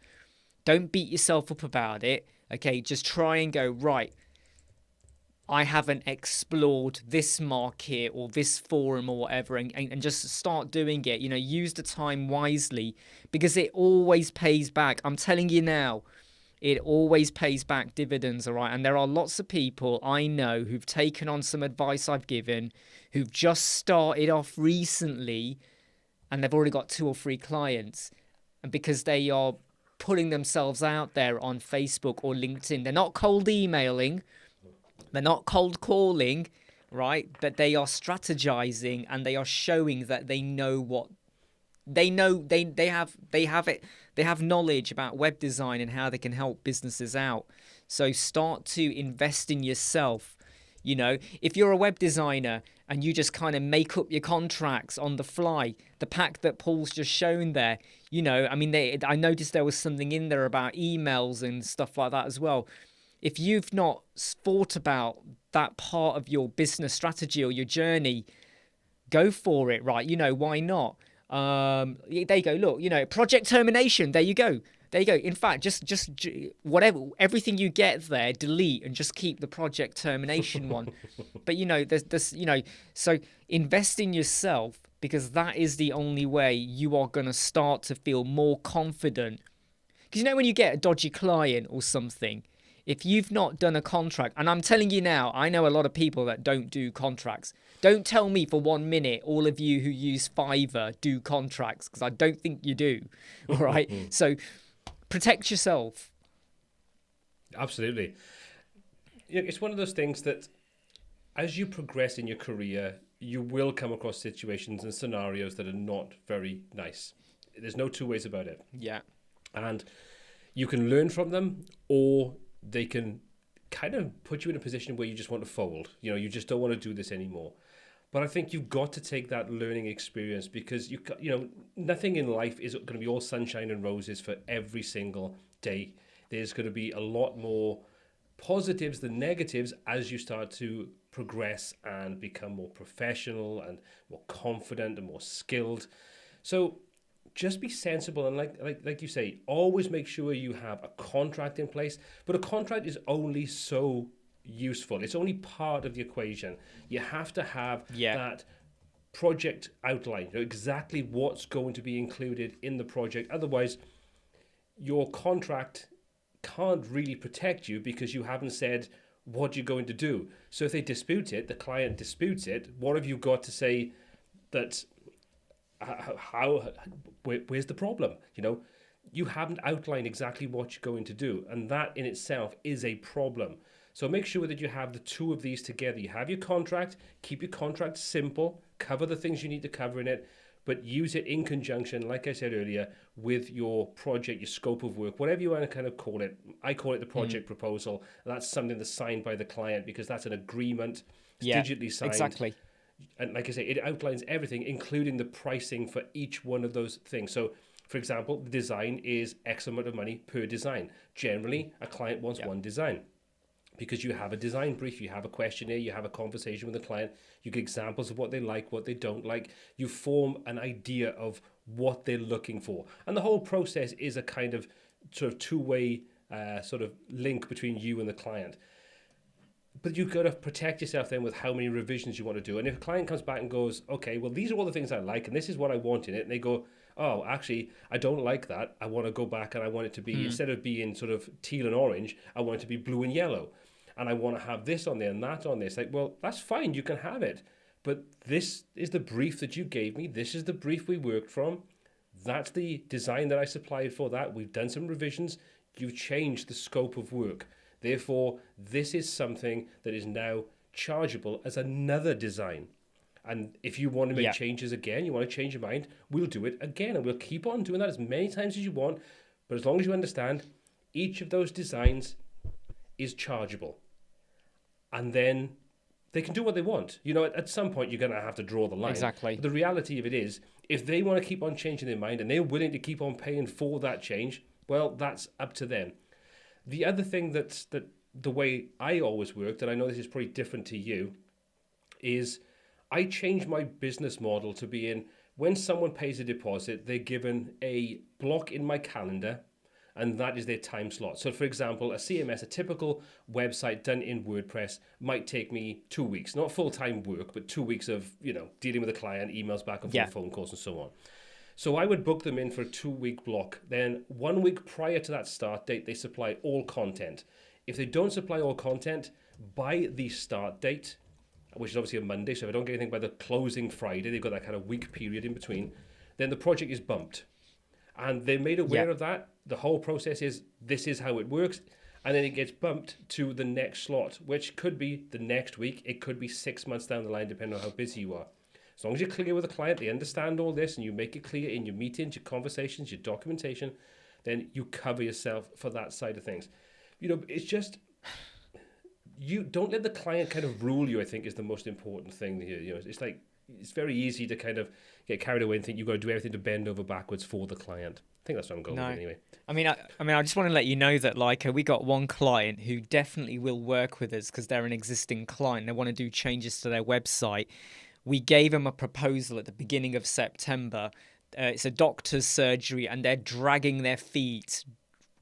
S2: don't beat yourself up about it. Okay, just try and go, right, I haven't explored this market or this forum or whatever, and just start doing it. You know, use the time wisely because it always pays back. I'm telling you now, it always pays back dividends, all right? And there are lots of people I know who've taken on some advice I've given, who've just started off recently, and they've already got 2 or 3 clients. And because they are putting themselves out there on Facebook or LinkedIn, they're not cold emailing, they're not cold calling, right? But they are strategizing and they are showing that they know what they know. They have knowledge about web design and how they can help businesses out. So start to invest in yourself. You know, if you're a web designer and you just kind of make up your contracts on the fly, the pack that Paul's just shown there, you know, I mean, I noticed there was something in there about emails and stuff like that as well. If you've not thought about that part of your business strategy or your journey, go for it, right? You know, why not? There you go. Look, you know, project termination. There you go. There you go. In fact, just whatever, everything you get there, delete and just keep the project termination one. But you know, there's you know, so invest in yourself, because that is the only way you are going to start to feel more confident. Because you know, when you get a dodgy client or something, if you've not done a contract, and I'm telling you now, I know a lot of people that don't do contracts. Don't tell me for 1 minute, all of you who use Fiverr do contracts, because I don't think you do. All right. So protect yourself.
S1: Absolutely. It's one of those things that as you progress in your career, you will come across situations and scenarios that are not very nice. There's no two ways about it.
S2: Yeah.
S1: And you can learn from them, or they can kind of put you in a position where you just want to fold. You know, you just don't want to do this anymore. But I think you've got to take that learning experience, because you know, nothing in life is going to be all sunshine and roses for every single day. There's going to be a lot more positives than negatives as you start to progress and become more professional and more confident and more skilled. So just be sensible, and like you say, always make sure you have a contract in place. But a contract is only so useful. It's only part of the equation. You have to have that project outline, you know, exactly what's going to be included in the project. Otherwise, your contract can't really protect you, because you haven't said what you're going to do. So if they dispute it, the client disputes it, what have you got to say that where's the problem? You know, you haven't outlined exactly what you're going to do, and that in itself is a problem. So make sure that you have the two of these together. You have your contract, keep your contract simple, cover the things you need to cover in it, but use it in conjunction, like I said earlier, with your project, your scope of work, whatever you want to kind of call it. I call it the project proposal. That's something that's signed by the client, because that's an agreement. It's digitally signed.
S2: Exactly.
S1: And like I say, it outlines everything, including the pricing for each one of those things. So, for example, the design is X amount of money per design. Generally, a client wants one design, because you have a design brief, you have a questionnaire, you have a conversation with the client, you get examples of what they like, what they don't like. You form an idea of what they're looking for. And the whole process is a kind of sort of two-way sort of link between you and the client. But you've got to protect yourself then with how many revisions you want to do. And if a client comes back and goes, okay, well, these are all the things I like, and this is what I want in it, and they go, oh, actually, I don't like that. I want to go back, and I want it to be, instead of being sort of teal and orange, I want it to be blue and yellow. And I want to have this on there and that on there. It's like, well, that's fine. You can have it. But this is the brief that you gave me. This is the brief we worked from. That's the design that I supplied for that. We've done some revisions. You've changed the scope of work. Therefore, this is something that is now chargeable as another design. And if you want to make changes again, you want to change your mind, we'll do it again. And we'll keep on doing that as many times as you want. But as long as you understand, each of those designs is chargeable. And then they can do what they want. You know, at some point, you're going to have to draw the line.
S2: Exactly.
S1: But the reality of it is, if they want to keep on changing their mind and they're willing to keep on paying for that change, well, that's up to them. The other thing that the way I always worked, and I know this is probably different to you, is I changed my business model to be in, when someone pays a deposit, they're given a block in my calendar, and that is their time slot. So for example, a CMS, a typical website done in WordPress, might take me 2 weeks, not full-time work, but 2 weeks of, you know, dealing with a client, emails back and forth, phone calls and so on. So I would book them in for a 2-week block. Then 1 week prior to that start date, they supply all content. If they don't supply all content by the start date, which is obviously a Monday, so if I don't get anything by the closing Friday, they've got that kind of week period in between, then the project is bumped. And they're made aware of that. The whole process is, this is how it works. And then it gets bumped to the next slot, which could be the next week. It could be 6 months down the line, depending on how busy you are. As long as you're clear with the client, they understand all this, and you make it clear in your meetings, your conversations, your documentation, then you cover yourself for that side of things. You know, it's just you don't let the client kind of rule you. I think is the most important thing here. It's like it's very easy to kind of get carried away and think you've got to do everything to bend over backwards for the client. I think that's what I'm going with anyway.
S2: I just want to let you know that like we got one client who definitely will work with us because they're an existing client. They want to do changes to their website. We gave them a proposal at the beginning of September. It's a doctor's surgery, and they're dragging their feet,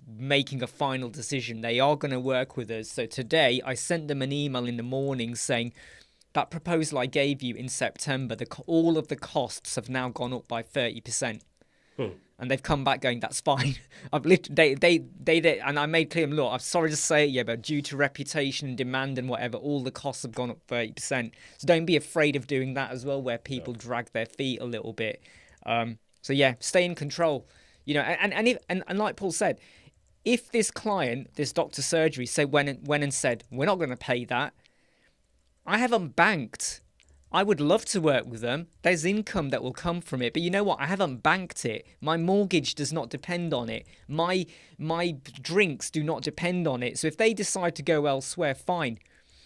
S2: making a final decision. They are going to work with us. So today I sent them an email in the morning saying that proposal I gave you in September, all of the costs have now gone up by 30%. And they've come back going, that's fine. And I made clear, look, I'm sorry to say it, yeah, but due to reputation and demand and whatever, all the costs have gone up 30%. So don't be afraid of doing that as well, where people drag their feet a little bit. So yeah, stay in control. And like Paul said, if this client, this doctor surgery, went and said, we're not going to pay that, I haven't banked. I would love to work with them. There's income that will come from it. But you know what? I haven't banked it. My mortgage does not depend on it. My drinks do not depend on it. So if they decide to go elsewhere, fine.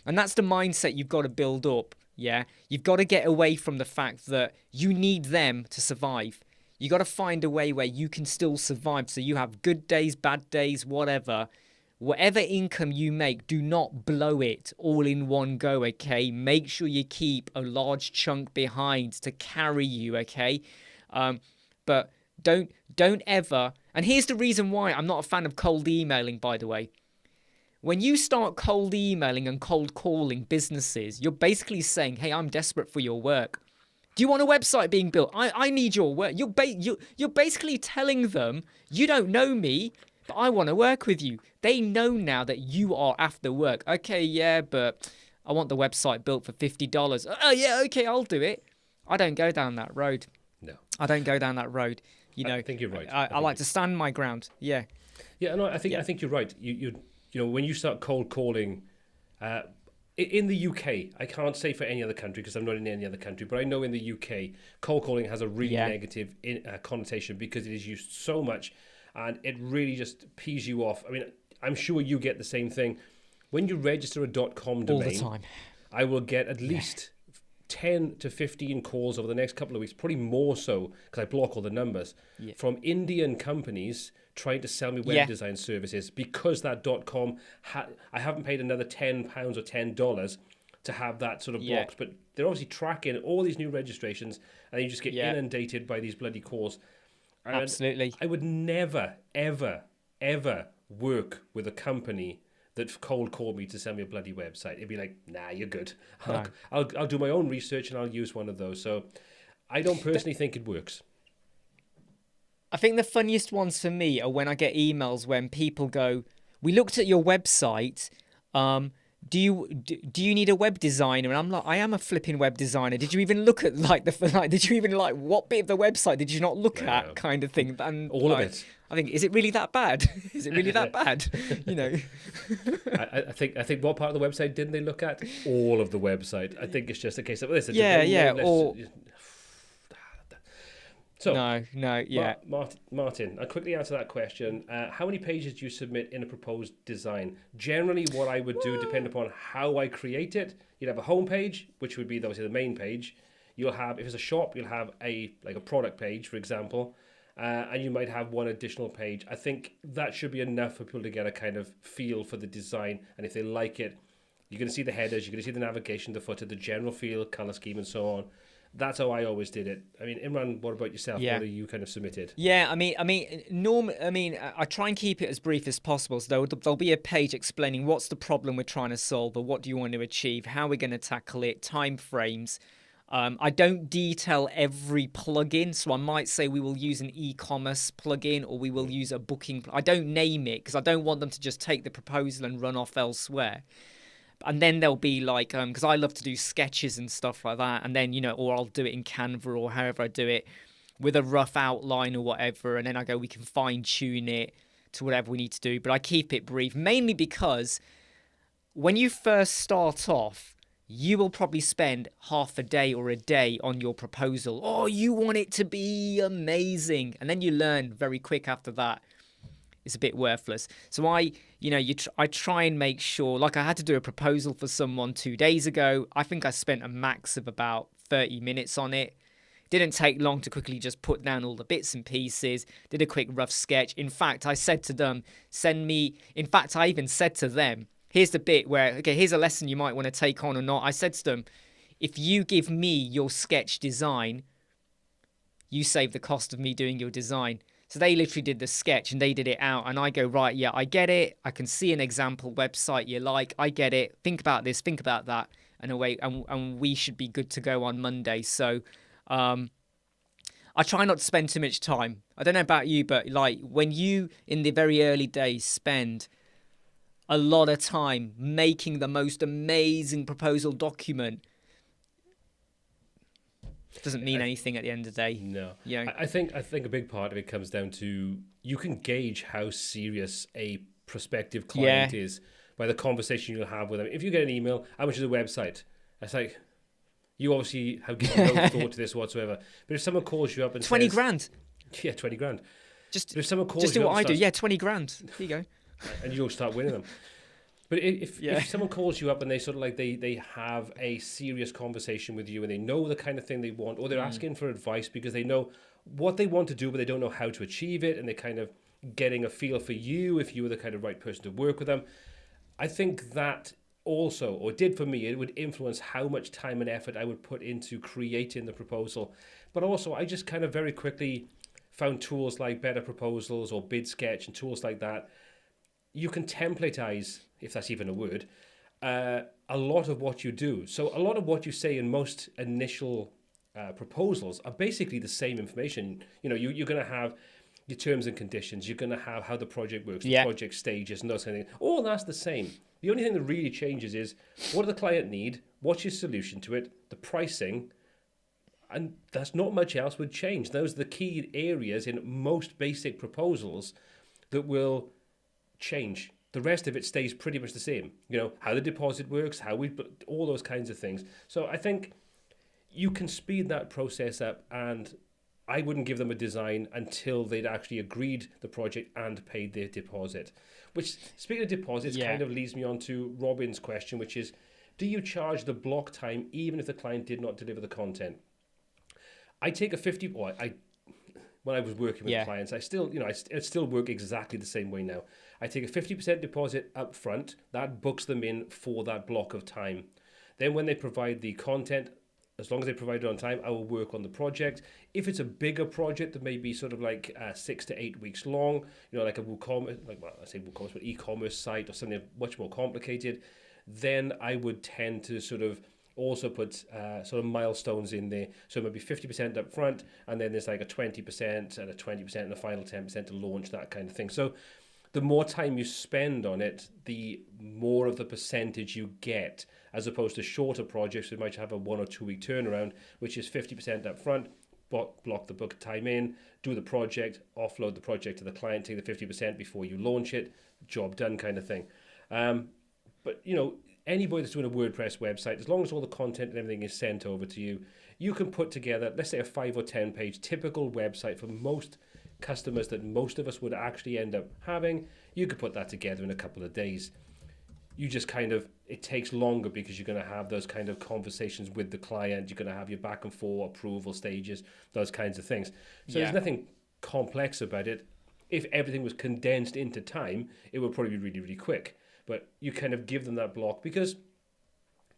S2: And that's the mindset you've got to build up. Yeah. You've got to get away from the fact that you need them to survive. You got to find a way where you can still survive. So you have good days, bad days, whatever. Whatever income you make, do not blow it all in one go, okay? Make sure you keep a large chunk behind to carry you, okay? But don't ever... And here's the reason why I'm not a fan of cold emailing, by the way. When you start cold emailing and cold calling businesses, you're basically saying, hey, I'm desperate for your work. Do you want a website being built? I need your work. You're basically telling them, you don't know me, but I want to work with you. They know now that you are after work. Okay, yeah, but I want the website built for $50. Oh, yeah, okay, I'll do it. I don't go down that road.
S1: No.
S2: I don't go down that road. I
S1: think you're right.
S2: I like to stand my ground. Yeah.
S1: Yeah, no, I think you're right. You when you start cold calling, in the UK, I can't say for any other country because I'm not in any other country, but I know in the UK, cold calling has a really negative connotation because it is used so much. And it really just pees you off. I mean, I'm sure you get the same thing. When you register a .com domain,
S2: all the time,
S1: I will get at least 10 to 15 calls over the next couple of weeks, probably more so, because I block all the numbers, from Indian companies trying to sell me web design services because that .com, I haven't paid another £10 or $10 to have that sort of blocked. But they're obviously tracking all these new registrations, and you just get inundated by these bloody calls. And
S2: absolutely.
S1: I would never, ever, ever work with a company that cold called me to send me a bloody website. It'd be like, nah, you're good.
S2: No.
S1: I'll do my own research and I'll use one of those. So I don't personally think it works.
S2: I think the funniest ones for me are when I get emails when people go, we looked at your website, do you need a web designer? And I'm like, I am a flipping web designer. Did you even look at did you even what bit of the website did you not look at, kind of thing? And
S1: all of it.
S2: I think, is it really that bad? Is it really that bad?
S1: I think what part of the website didn't they look at? All of the website. I think it's just a case of this. So, Martin, I'll quickly answer that question. How many pages do you submit in a proposed design? Generally, what I would do, depending upon how I create it, you'd have a home page, which would be obviously the main page. You'll have, if it's a shop, you'll have a product page, for example, and you might have one additional page. I think that should be enough for people to get a kind of feel for the design, and if they like it, you're going to see the headers, you're going to see the navigation, the footer, the general feel, color scheme, and so on. That's how I always did it. I mean, Imran, what about yourself?
S2: Yeah.
S1: What are you kind of submitted?
S2: Yeah, I try and keep it as brief as possible. So there'll be a page explaining what's the problem we're trying to solve, or what do you want to achieve, how we're going to tackle it, time frames. I don't detail every plugin, so I might say we will use an e-commerce plugin or we will use a booking. I don't name it because I don't want them to just take the proposal and run off elsewhere. And then there'll be like, because I love to do sketches and stuff like that. And then, or I'll do it in Canva or however I do it with a rough outline or whatever. And then I go, we can fine tune it to whatever we need to do. But I keep it brief, mainly because when you first start off, you will probably spend half a day or a day on your proposal. Oh, you want it to be amazing. And then you learn very quick after that. it's a bit worthless. So I try and make sure, like I had to do a proposal for someone 2 days ago. I think I spent a max of about 30 minutes on it. Didn't take long to quickly just put down all the bits and pieces, did a quick rough sketch. In fact, I said to them, I even said to them, here's the bit where, okay, here's a lesson you might want to take on or not. I said to them, if you give me your sketch design, you save the cost of me doing your design. So they literally did the sketch and they did it out. And I go, right, yeah, I get it. I can see an example website you like. I get it. Think about this, think about that. And away, and we should be good to go on Monday. So I try not to spend too much time. I don't know about you, but like when you, in the very early days, spend a lot of time making the most amazing proposal document, doesn't mean anything at the end of the day.
S1: No.
S2: Yeah.
S1: I think a big part of it comes down to, you can gauge how serious a prospective client is by the conversation you'll have with them. If you get an email, how much is the website? It's like, you obviously have given no thought to this whatsoever. But if someone calls you up and
S2: 20
S1: says,
S2: grand.
S1: Yeah, 20 grand.
S2: Just
S1: if someone calls
S2: just do
S1: you
S2: what
S1: up
S2: I
S1: and
S2: do.
S1: starts,
S2: Yeah, 20 grand. There you go.
S1: and you'll start winning them. But if someone calls you up and they sort of like they have a serious conversation with you and they know the kind of thing they want, or they're asking for advice because they know what they want to do but they don't know how to achieve it, and they're kind of getting a feel for you if you were the kind of right person to work with them, I think that also, or did for me, it would influence how much time and effort I would put into creating the proposal. But also I just kind of very quickly found tools like Better Proposals or Bid Sketch and tools like that. You can templatize, if that's even a word, a lot of what you do. So a lot of what you say in most initial proposals are basically the same information. You know, you're going to have your terms and conditions. You're going to have how the project works, the project stages, and those kind of things. All that's the same. The only thing that really changes is, what does the client need? What's your solution to it? The pricing. And that's not much else would change. Those are the key areas in most basic proposals that will change. The rest of it stays pretty much the same. You know, how the deposit works, all those kinds of things. So I think you can speed that process up, and I wouldn't give them a design until they'd actually agreed the project and paid their deposit. Which, speaking of deposits, kind of leads me on to Robin's question, which is, do you charge the block time even if the client did not deliver the content? I take a 50, when I was working with clients, I still work exactly the same way now. I take a 50% deposit up front, that books them in for that block of time. Then when they provide the content, as long as they provide it on time, I will work on the project. If it's a bigger project that may be sort of like 6 to 8 weeks long, you know, like a WooCommerce, but e-commerce site or something much more complicated, then I would tend to sort of also put sort of milestones in there. So maybe 50% up front, and then there's like a 20% and a 20% and a final 10% to launch, that kind of thing. So the more time you spend on it, the more of the percentage you get, as opposed to shorter projects that might have a 1 or 2 week turnaround, which is 50% up front, block the book time in, do the project, offload the project to the client, take the 50% before you launch it, job done kind of thing. But, you know, anybody that's doing a WordPress website, as long as all the content and everything is sent over to you, you can put together, let's say, a 5 or 10 page typical website for most customers that most of us would actually end up having. You could put that together in a couple of days. You just kind of, it takes longer because you're going to have those kind of conversations with the client. You're going to have your back and forth approval stages, those kinds of things. So there's nothing complex about it. If everything was condensed into time, it would probably be really, really quick. But you kind of give them that block, because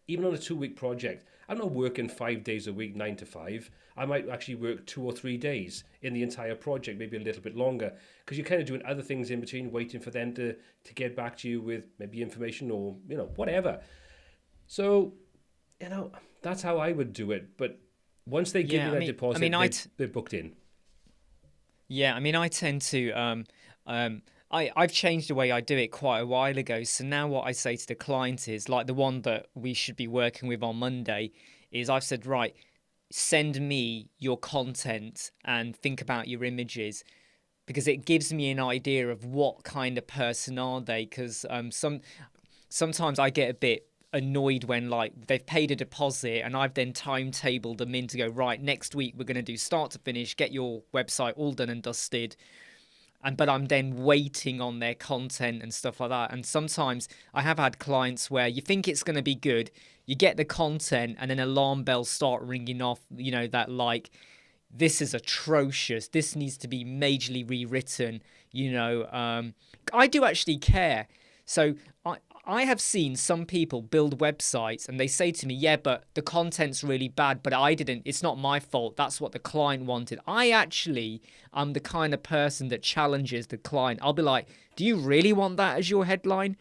S1: even on a 2 week project, I'm not working 5 days a week, 9 to 5. I might actually work 2 or 3 days in the entire project, maybe a little bit longer, because you're kind of doing other things in between, waiting for them to get back to you with maybe information or, you know, whatever. So, you know, that's how I would do it. But once they give you that deposit, they're booked in.
S2: Yeah, I mean, I tend to... I've changed the way I do it quite a while ago. So now what I say to the client is, like the one that we should be working with on Monday, is I've said, right, send me your content and think about your images, because it gives me an idea of what kind of person are they. Because sometimes I get a bit annoyed when, like, they've paid a deposit and I've then timetabled them in to go, right, next week we're going to do start to finish, get your website all done and dusted. but I'm then waiting on their content and stuff like that. And sometimes I have had clients where you think it's going to be good, you get the content, and then alarm bells start ringing off, that like, this is atrocious, this needs to be majorly rewritten. I do actually care. So I have seen some people build websites and they say to me, yeah, but the content's really bad, but I didn't, it's not my fault, that's what the client wanted. I actually am the kind of person that challenges the client. I'll be like, do you really want that as your headline?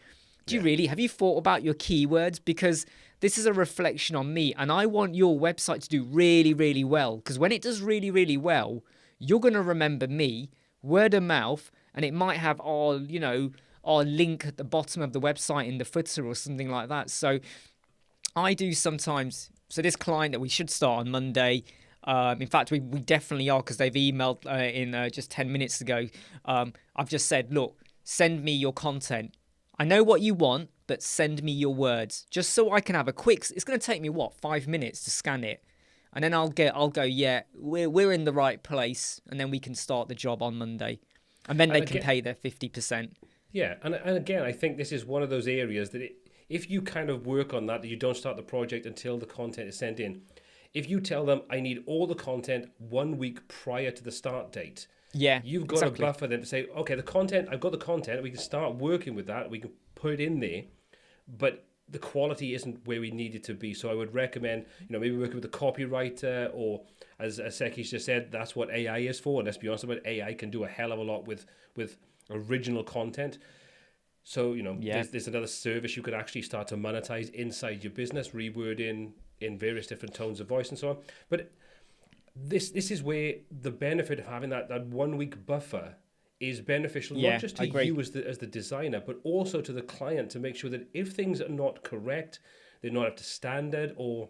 S2: Do you really? Have you thought about your keywords? Because this is a reflection on me, and I want your website to do really, really well. Because when it does really, really well, you're going to remember me, word of mouth, and it might have our link at the bottom of the website in the footer or something like that. So I do sometimes. So this client that we should start on Monday. In fact, we definitely are, because they've emailed in just 10 minutes ago. I've just said, look, send me your content. I know what you want, but send me your words, just so I can have a quick. It's going to take me 5 minutes to scan it, and then I'll go. Yeah, we're in the right place, and then we can start the job on Monday, and then they can pay their 50%.
S1: Yeah, and again, I think this is one of those areas that if you kind of work on that you don't start the project until the content is sent in. If you tell them, I need all the content 1 week prior to the start date, you've got a buffer then to say, okay, I've got the content, we can start working with that, we can put it in there, but the quality isn't where we need it to be. So I would recommend, maybe working with a copywriter, or as Seki's just said, that's what AI is for. And let's be honest about it, AI can do a hell of a lot with original content. So, there's another service you could actually start to monetize inside your business, rewording in various different tones of voice and so on. But this is where the benefit of having that 1 week buffer is beneficial, not just to you as the designer, but also to the client, to make sure that if things are not correct, they're not up to standard, or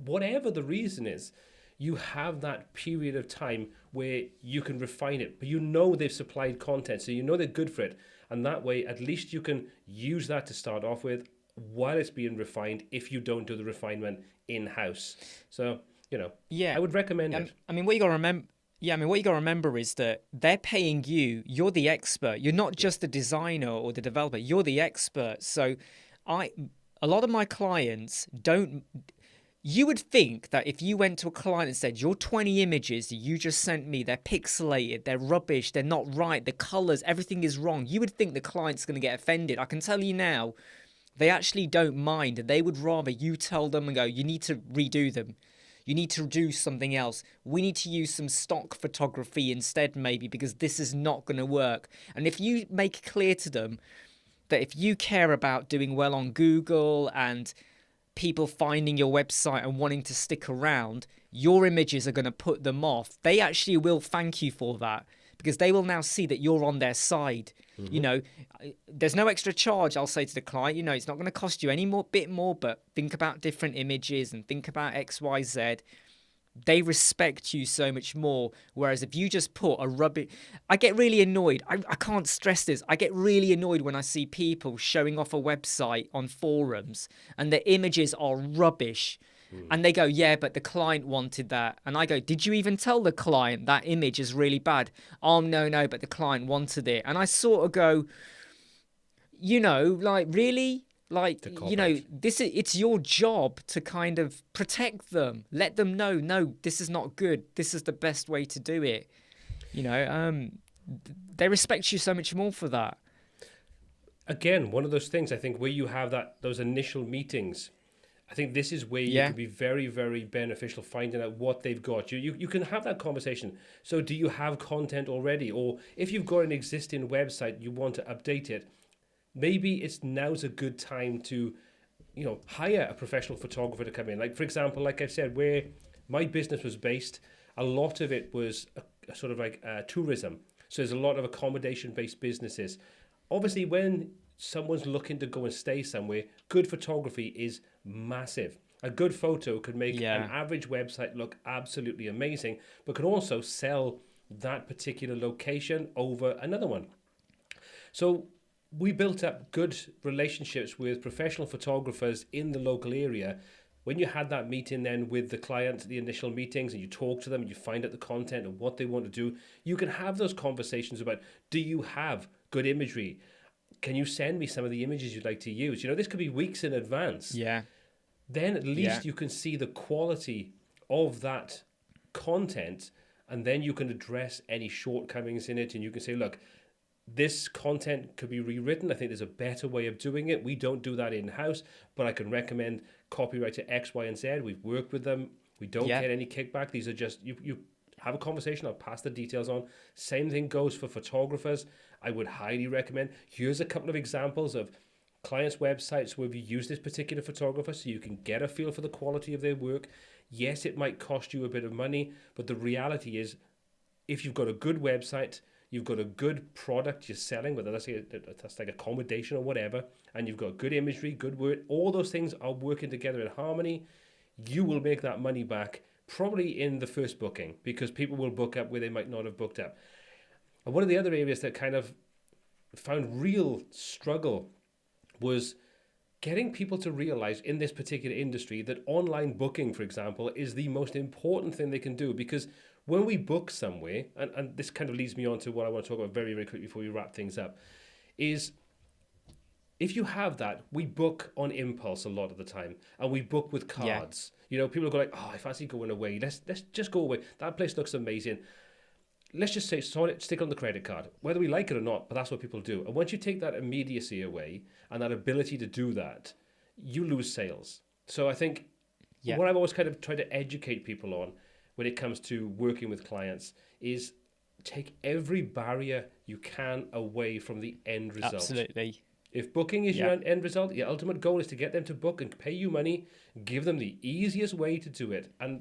S1: whatever the reason is, you have that period of time where you can refine it. But they've supplied content, so they're good for it. And that way, at least you can use that to start off with while it's being refined, if you don't do the refinement in-house. So, I would recommend it.
S2: I mean, what you got to remember... Yeah, I mean, what you got to remember is that they're paying you. You're the expert. You're not just the designer or the developer. You're the expert. So a lot of my clients don't... You would think that if you went to a client and said, your 20 images that you just sent me, they're pixelated, they're rubbish, they're not right, the colors, everything is wrong, you would think the client's going to get offended. I can tell you now, they actually don't mind. They would rather you tell them and go, you need to redo them. You need to do something else. We need to use some stock photography instead, maybe, because this is not going to work. And if you make clear to them that if you care about doing well on Google and people finding your website and wanting to stick around, your images are going to put them off. They actually will thank you for that, because they will now see that you're on their side. Mm-hmm. There's no extra charge, I'll say to the client. It's not going to cost you any bit more, but think about different images and think about X, Y, Z. They respect you so much more. Whereas if you just put a rubbish... I get really annoyed. I can't stress this. I get really annoyed when I see people showing off a website on forums and the images are rubbish. And they go, yeah, but the client wanted that. And I go, did you even tell the client that image is really bad? Oh, no, but the client wanted it. And I sort of go, really? It's your job to kind of protect them. Let them know, no, this is not good. This is the best way to do it. They respect you so much more for that.
S1: Again, one of those things, I think, where you have those initial meetings, I think this is where you can be very, very beneficial, finding out what they've got. You can have that conversation. So do you have content already? Or if you've got an existing website, you want to update it, maybe now's a good time to, hire a professional photographer to come in. Like, for example, like I've said, where my business was based, a lot of it was a sort of like tourism. So there's a lot of accommodation-based businesses. Obviously, when someone's looking to go and stay somewhere, good photography is massive. A good photo could make an average website look absolutely amazing, but could also sell that particular location over another one. So we built up good relationships with professional photographers in the local area when you had that meeting then with the client, the initial meetings, and you talk to them and you find out the content and what they want to do, you can have those conversations about, do you have good imagery? Can you send me some of the images you'd like to use? You know, this could be weeks in advance.
S2: Yeah.
S1: Then at least you can see the quality of that content, and then you can address any shortcomings in it, and you can say, look, this content could be rewritten. I think there's a better way of doing it. We don't do that in-house, but I can recommend copywriter X, Y, and Z. We've worked with them. We don't get any kickback. These are just, you have a conversation. I'll pass the details on. Same thing goes for photographers. I would highly recommend. Here's a couple of examples of clients' websites where we use this particular photographer so you can get a feel for the quality of their work. Yes, it might cost you a bit of money, but the reality is, if you've got a good website, you've got a good product you're selling, whether that's like accommodation or whatever, and you've got good imagery, good word, all those things are working together in harmony, you will make that money back probably in the first booking, because people will book up where they might not have booked up. And one of the other areas that kind of found real struggle was getting people to realize in this particular industry that online booking, for example, is the most important thing they can do. Because when we book somewhere, and this kind of leads me on to what I want to talk about very, very quickly before we wrap things up, is if you have that, we book on impulse a lot of the time, and we book with cards. You know, people go like, oh, I fancy going away. Let's just go away. That place looks amazing. Let's just say, stick on the credit card, whether we like it or not, but that's what people do. And once you take that immediacy away and that ability to do that, you lose sales. So I think what I've always kind of tried to educate people on when it comes to working with clients is take every barrier you can away from the end result.
S2: Absolutely.
S1: If booking is your end result, your ultimate goal is to get them to book and pay you money, give them the easiest way to do it. And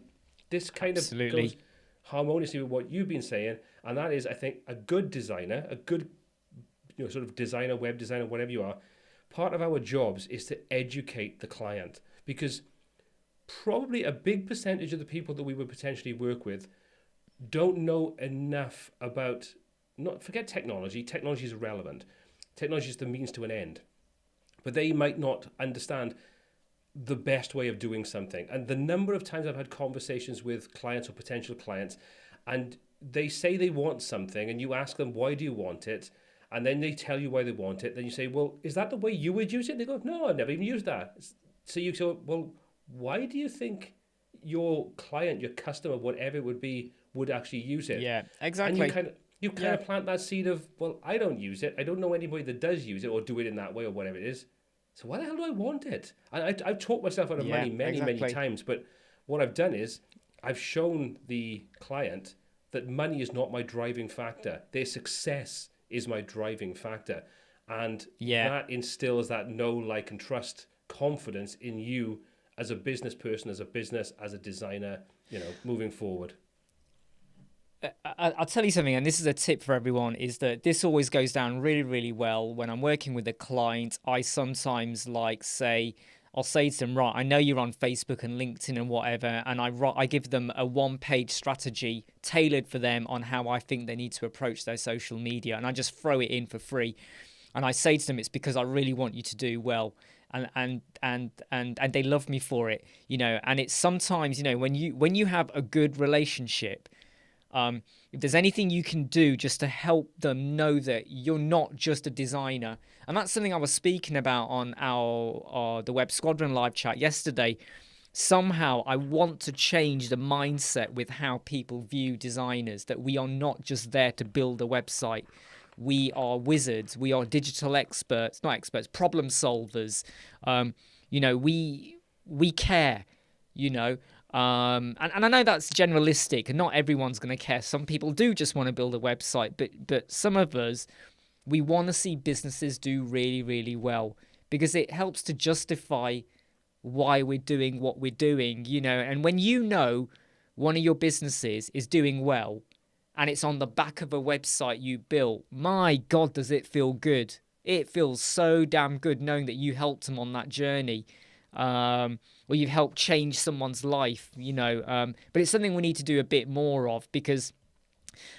S1: this kind of goes harmoniously with what you've been saying, and that is, I think, a good designer, a good, sort of designer, web designer, whatever you are, part of our jobs is to educate the client, because probably a big percentage of the people that we would potentially work with don't know enough about, forget technology. Technology is irrelevant. Technology is the means to an end, but they might not understand the best way of doing something. And the number of times I've had conversations with clients or potential clients, and they say they want something, and you ask them, why do you want it? And then they tell you why they want it. Then you say, well, is that the way you would use it? They go, no, I've never even used that. So you go, well, why do you think your client, your customer, whatever it would be, would actually use it?
S2: Yeah, exactly.
S1: And you kind of plant that seed of, well, I don't use it. I don't know anybody that does use it or do it in that way or whatever it is. So why the hell do I want it? And I've talked myself out of money many times, but what I've done is I've shown the client that money is not my driving factor. Their success is my driving factor. And that instills that know, like, and trust confidence in you as a business person, as a business, as a designer, moving forward.
S2: I'll tell you something, and this is a tip for everyone, is that this always goes down really, really well when I'm working with a client. I sometimes I'll say to them, right, I know you're on Facebook and LinkedIn and whatever, and I give them a one-page strategy tailored for them on how I think they need to approach their social media, and I just throw it in for free. And I say to them, it's because I really want you to do well. And they love me for it, and it's sometimes, when you have a good relationship, if there's anything you can do just to help them know that you're not just a designer, and that's something I was speaking about on the Web Squadron live chat yesterday. Somehow I want to change the mindset with how people view designers, that we are not just there to build a website. We are wizards. We are digital experts, not experts, problem solvers. We care, And I know that's generalistic and not everyone's going to care. Some people do just want to build a website, but some of us, we want to see businesses do really, really well, because it helps to justify why we're doing what we're doing, And when one of your businesses is doing well and it's on the back of a website you built, my God, does it feel good. It feels so damn good knowing that you helped them on that journey. Or you've helped change someone's life, but it's something we need to do a bit more of, because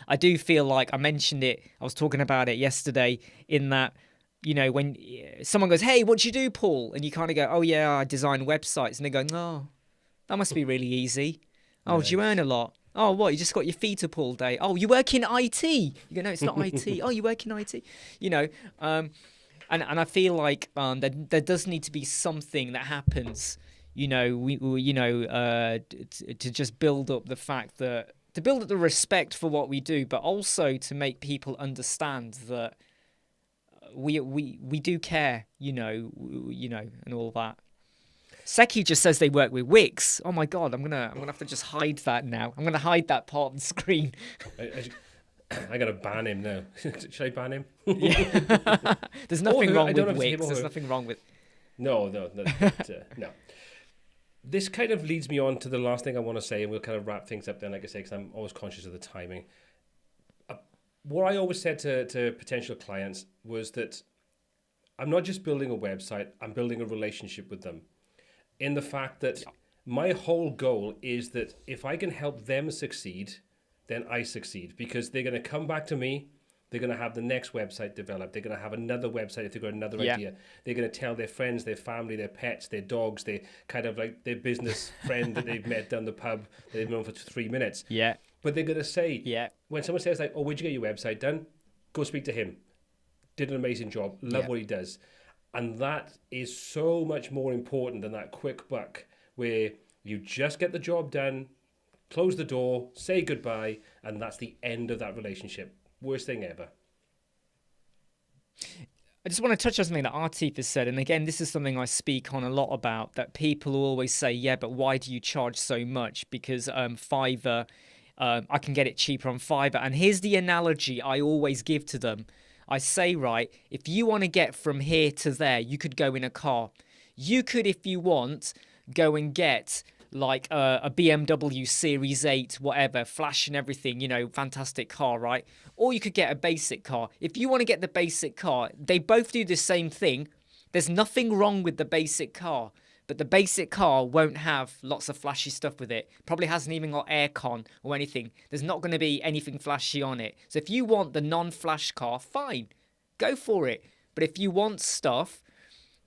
S2: I do feel like I mentioned it. I was talking about it yesterday in that, when someone goes, hey, what do you do, Paul? And you kind of go, oh yeah, I design websites. And they go, oh, That must be really easy. Oh, do
S1: Yeah.
S2: you earn a lot? Oh, what? You just got your feet up all day. Oh, you work in IT. You go, no, it's not IT. Oh, you work in IT. You know, and I feel like there does need to be something that happens. To just build up the fact that to build up the respect for what we do, but also to make people understand that we do care. And all that. Seki just says they work with Wix. Oh my god, I'm gonna have to just hide that now. I'm gonna hide that part of the screen.
S1: I gotta ban him now. Should I ban him?
S2: Yeah. There's nothing wrong with Wix. There's
S1: her.
S2: nothing wrong with.
S1: No. No. This kind of leads me on to the last thing I want to say, and we'll kind of wrap things up then, like I say, because I'm always conscious of the timing. What I always said to potential clients was that I'm not just building a website, I'm building a relationship with them. In the fact that my whole goal is that if I can help them succeed, then I succeed, because they're going to come back to me. They're going to have the next website developed. They're going to have another website if they've got another idea. They're going to tell their friends, their family, their pets, their dogs, their kind of like their business friend that they've met down the pub that they've known for 3 minutes.
S2: Yeah.
S1: But they're going to say, when someone says like, oh, where'd you get your website done? Go speak to him. Did an amazing job. Love what he does. And that is so much more important than that quick buck where you just get the job done, close the door, say goodbye, and that's the end of that relationship. Worst thing ever.
S2: I just want to touch on something that Artif has said, and again, this is something I speak on a lot about, that people always say, yeah, but why do you charge so much? Because Fiverr, I can get it cheaper on Fiverr. And here's the analogy I always give to them. I say, right, if you want to get from here to there, you could go in a car. You could, if you want, go and get like a BMW Series 8, whatever, flash and everything, fantastic car, right? Or you could get a basic car. If you want to get the basic car, they both do the same thing. There's nothing wrong with the basic car, but the basic car won't have lots of flashy stuff with it. Probably hasn't even got aircon or anything. There's not going to be anything flashy on it. So if you want the non-flash car, fine, go for it. But if you want stuff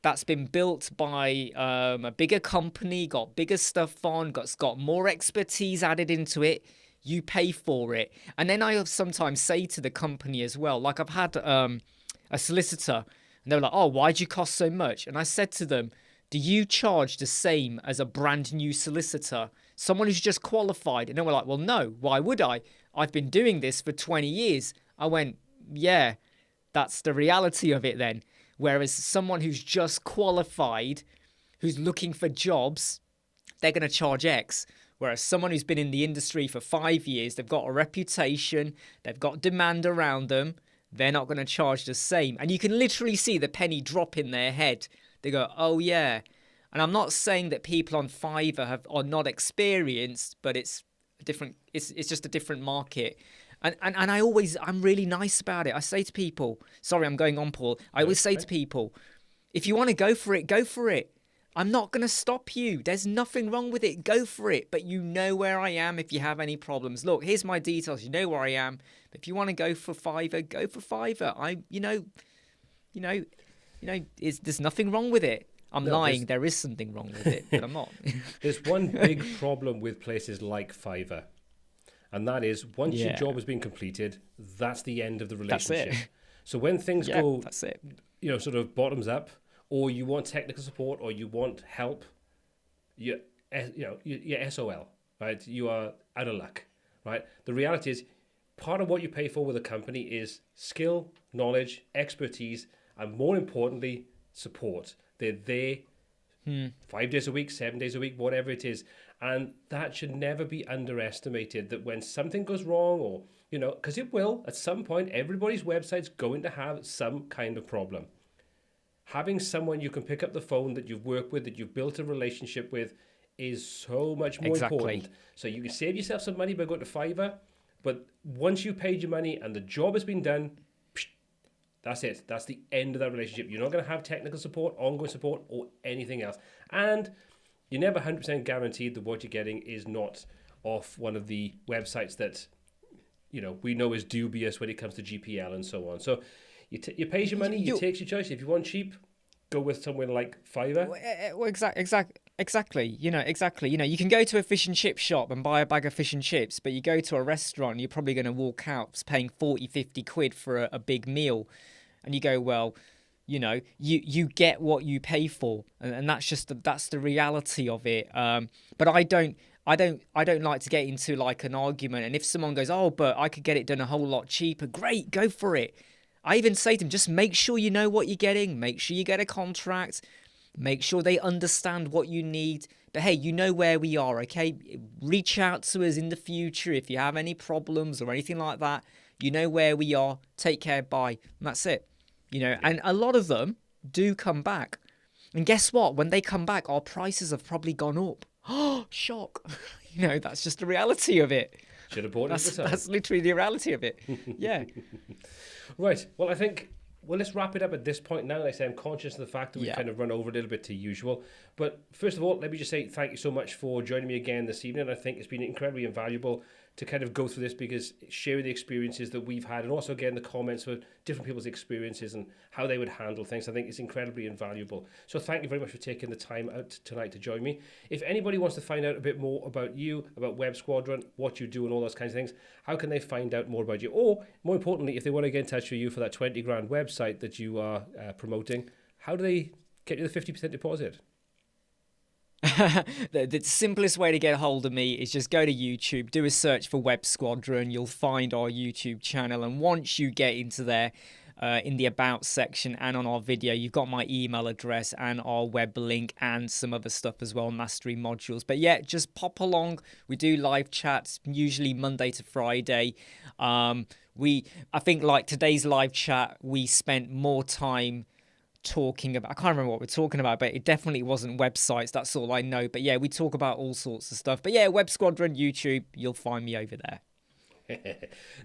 S2: that's been built by a bigger company, got bigger stuff on, got more expertise added into it, you pay for it. And then I sometimes say to the company as well, like I've had a solicitor, and they were like, oh, why'd you cost so much? And I said to them, do you charge the same as a brand new solicitor? Someone who's just qualified? And they were like, well, no, why would I? I've been doing this for 20 years. I went, yeah, that's the reality of it then. Whereas someone who's just qualified, who's looking for jobs, they're going to charge X. Whereas someone who's been in the industry for 5 years, they've got a reputation, they've got demand around them, they're not going to charge the same. And you can literally see the penny drop in their head. They go, oh yeah. And I'm not saying that people on Fiverr are not experienced, but it's different. It's just a different market. And I'm really nice about it. I say to people, sorry, I'm going on, Paul. I always say to people, if you want to go for it, go for it. I'm not going to stop you. There's nothing wrong with it. Go for it. But you know where I am if you have any problems. Look, here's my details. You know where I am. But if you want to go for Fiverr, go for Fiverr. There's nothing wrong with it. I'm lying. There is something wrong with it, but I'm not.
S1: There's one big problem with places like Fiverr. And that is, once your job has been completed, that's the end of the relationship.
S2: That's it.
S1: So when things go,
S2: that's it.
S1: Sort of bottoms up, or you want technical support, or you want help, you're SOL, right? You are out of luck, right? The reality is, part of what you pay for with a company is skill, knowledge, expertise, and more importantly, support. They're there 5 days a week, 7 days a week, whatever it is. And that should never be underestimated, that when something goes wrong, or, because it will, at some point, everybody's website's going to have some kind of problem. Having someone you can pick up the phone that you've worked with, that you've built a relationship with, is so much more important. So you can save yourself some money by going to Fiverr, but once you've paid your money and the job has been done, that's it. That's the end of that relationship. You're not going to have technical support, ongoing support, or anything else. And you're never 100% guaranteed that what you're getting is not off one of the websites that, we know is dubious when it comes to GPL and so on. So you pays your money, you takes your choice. If you want cheap, go with somewhere like Fiverr.
S2: Well, Exactly. Exactly. You can go to a fish and chip shop and buy a bag of fish and chips, but you go to a restaurant, you're probably going to walk out paying 40, 50 quid for a big meal. And you go, well, you get what you pay for. And that's the reality of it. But I don't like to get into like an argument. And if someone goes, oh, but I could get it done a whole lot cheaper, great, go for it. I even say to them, just make sure you know what you're getting. Make sure you get a contract. Make sure they understand what you need. But hey, you know where we are, okay? Reach out to us in the future if you have any problems or anything like that. You know where we are. Take care, bye. And that's it. And a lot of them do come back. And guess what? When they come back, our prices have probably gone up. Oh, shock. That's just the reality of it.
S1: Should have bought it at the time.
S2: That's literally the reality of it. Yeah.
S1: Right. Well, I think, let's wrap it up at this point now. Like I say, I'm conscious of the fact that we've kind of run over a little bit to usual. But first of all, let me just say thank you so much for joining me again this evening. I think it's been incredibly invaluable to kind of go through this, because sharing the experiences that we've had, and also getting the comments for different people's experiences and how they would handle things, I think is incredibly invaluable. So thank you very much for taking the time out tonight to join me. If anybody wants to find out a bit more about you, about Web Squadron, what you do and all those kinds of things, how can they find out more about you? Or more importantly, if they want to get in touch with you for that 20 grand website that you are promoting, how do they get you the 50% deposit?
S2: The simplest way to get a hold of me is just go to YouTube, do a search for Web Squadron. You'll find our YouTube channel, and once you get into there, in the About section and on our video, you've got my email address and our web link and some other stuff as well, mastery modules. But yeah, just pop along. We do live chats, usually Monday to Friday. I think like today's live chat, we spent more time talking about, I can't remember what we're talking about, but it definitely wasn't websites. That's all I know. But yeah, we talk about all sorts of stuff. But yeah, Web Squadron, YouTube, you'll find me over there.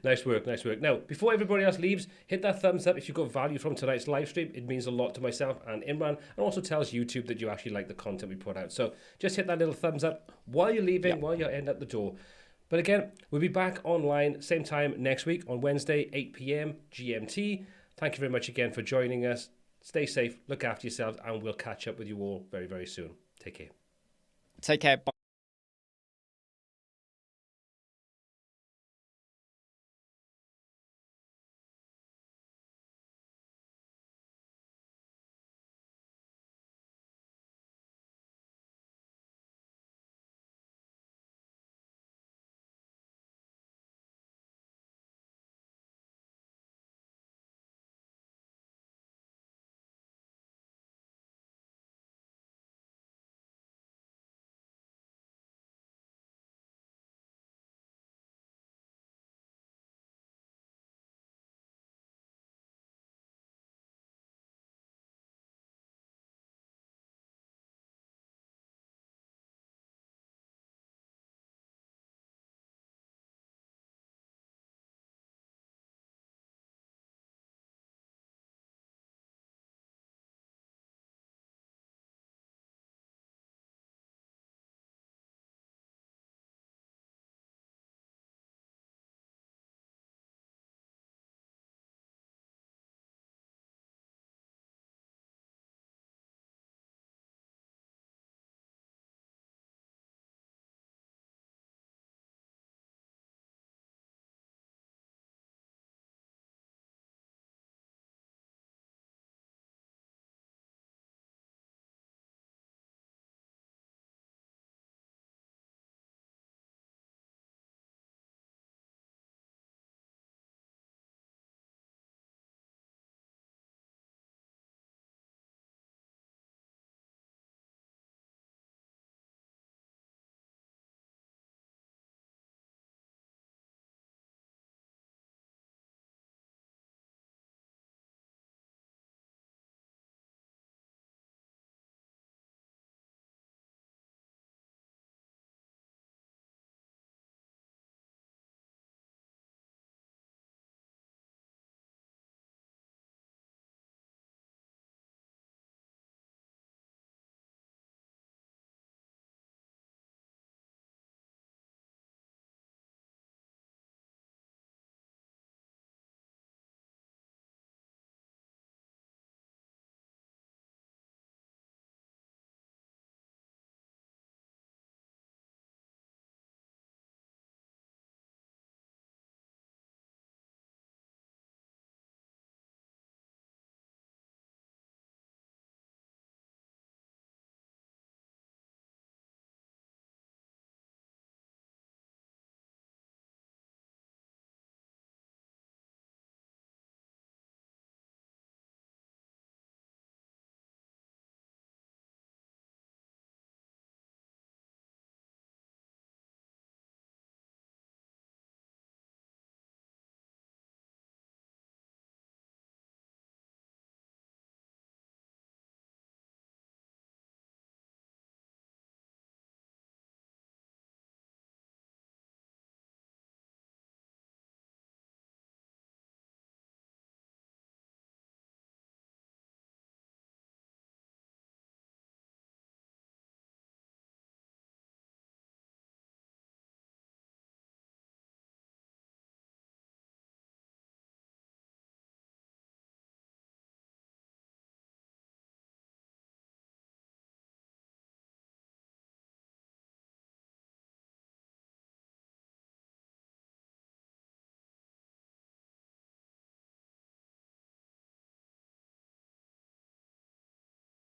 S1: Nice work. Now, before everybody else leaves, hit that thumbs up if you got value from tonight's live stream. It means a lot to myself and Imran, and also tells YouTube that you actually like the content we put out. So just hit that little thumbs up while you're leaving, while you're heading out the door. But again, we'll be back online same time next week on Wednesday, 8 p.m. GMT. Thank you very much again for joining us. Stay safe, look after yourselves, and we'll catch up with you all very, very soon. Take care.
S2: Take care. Bye.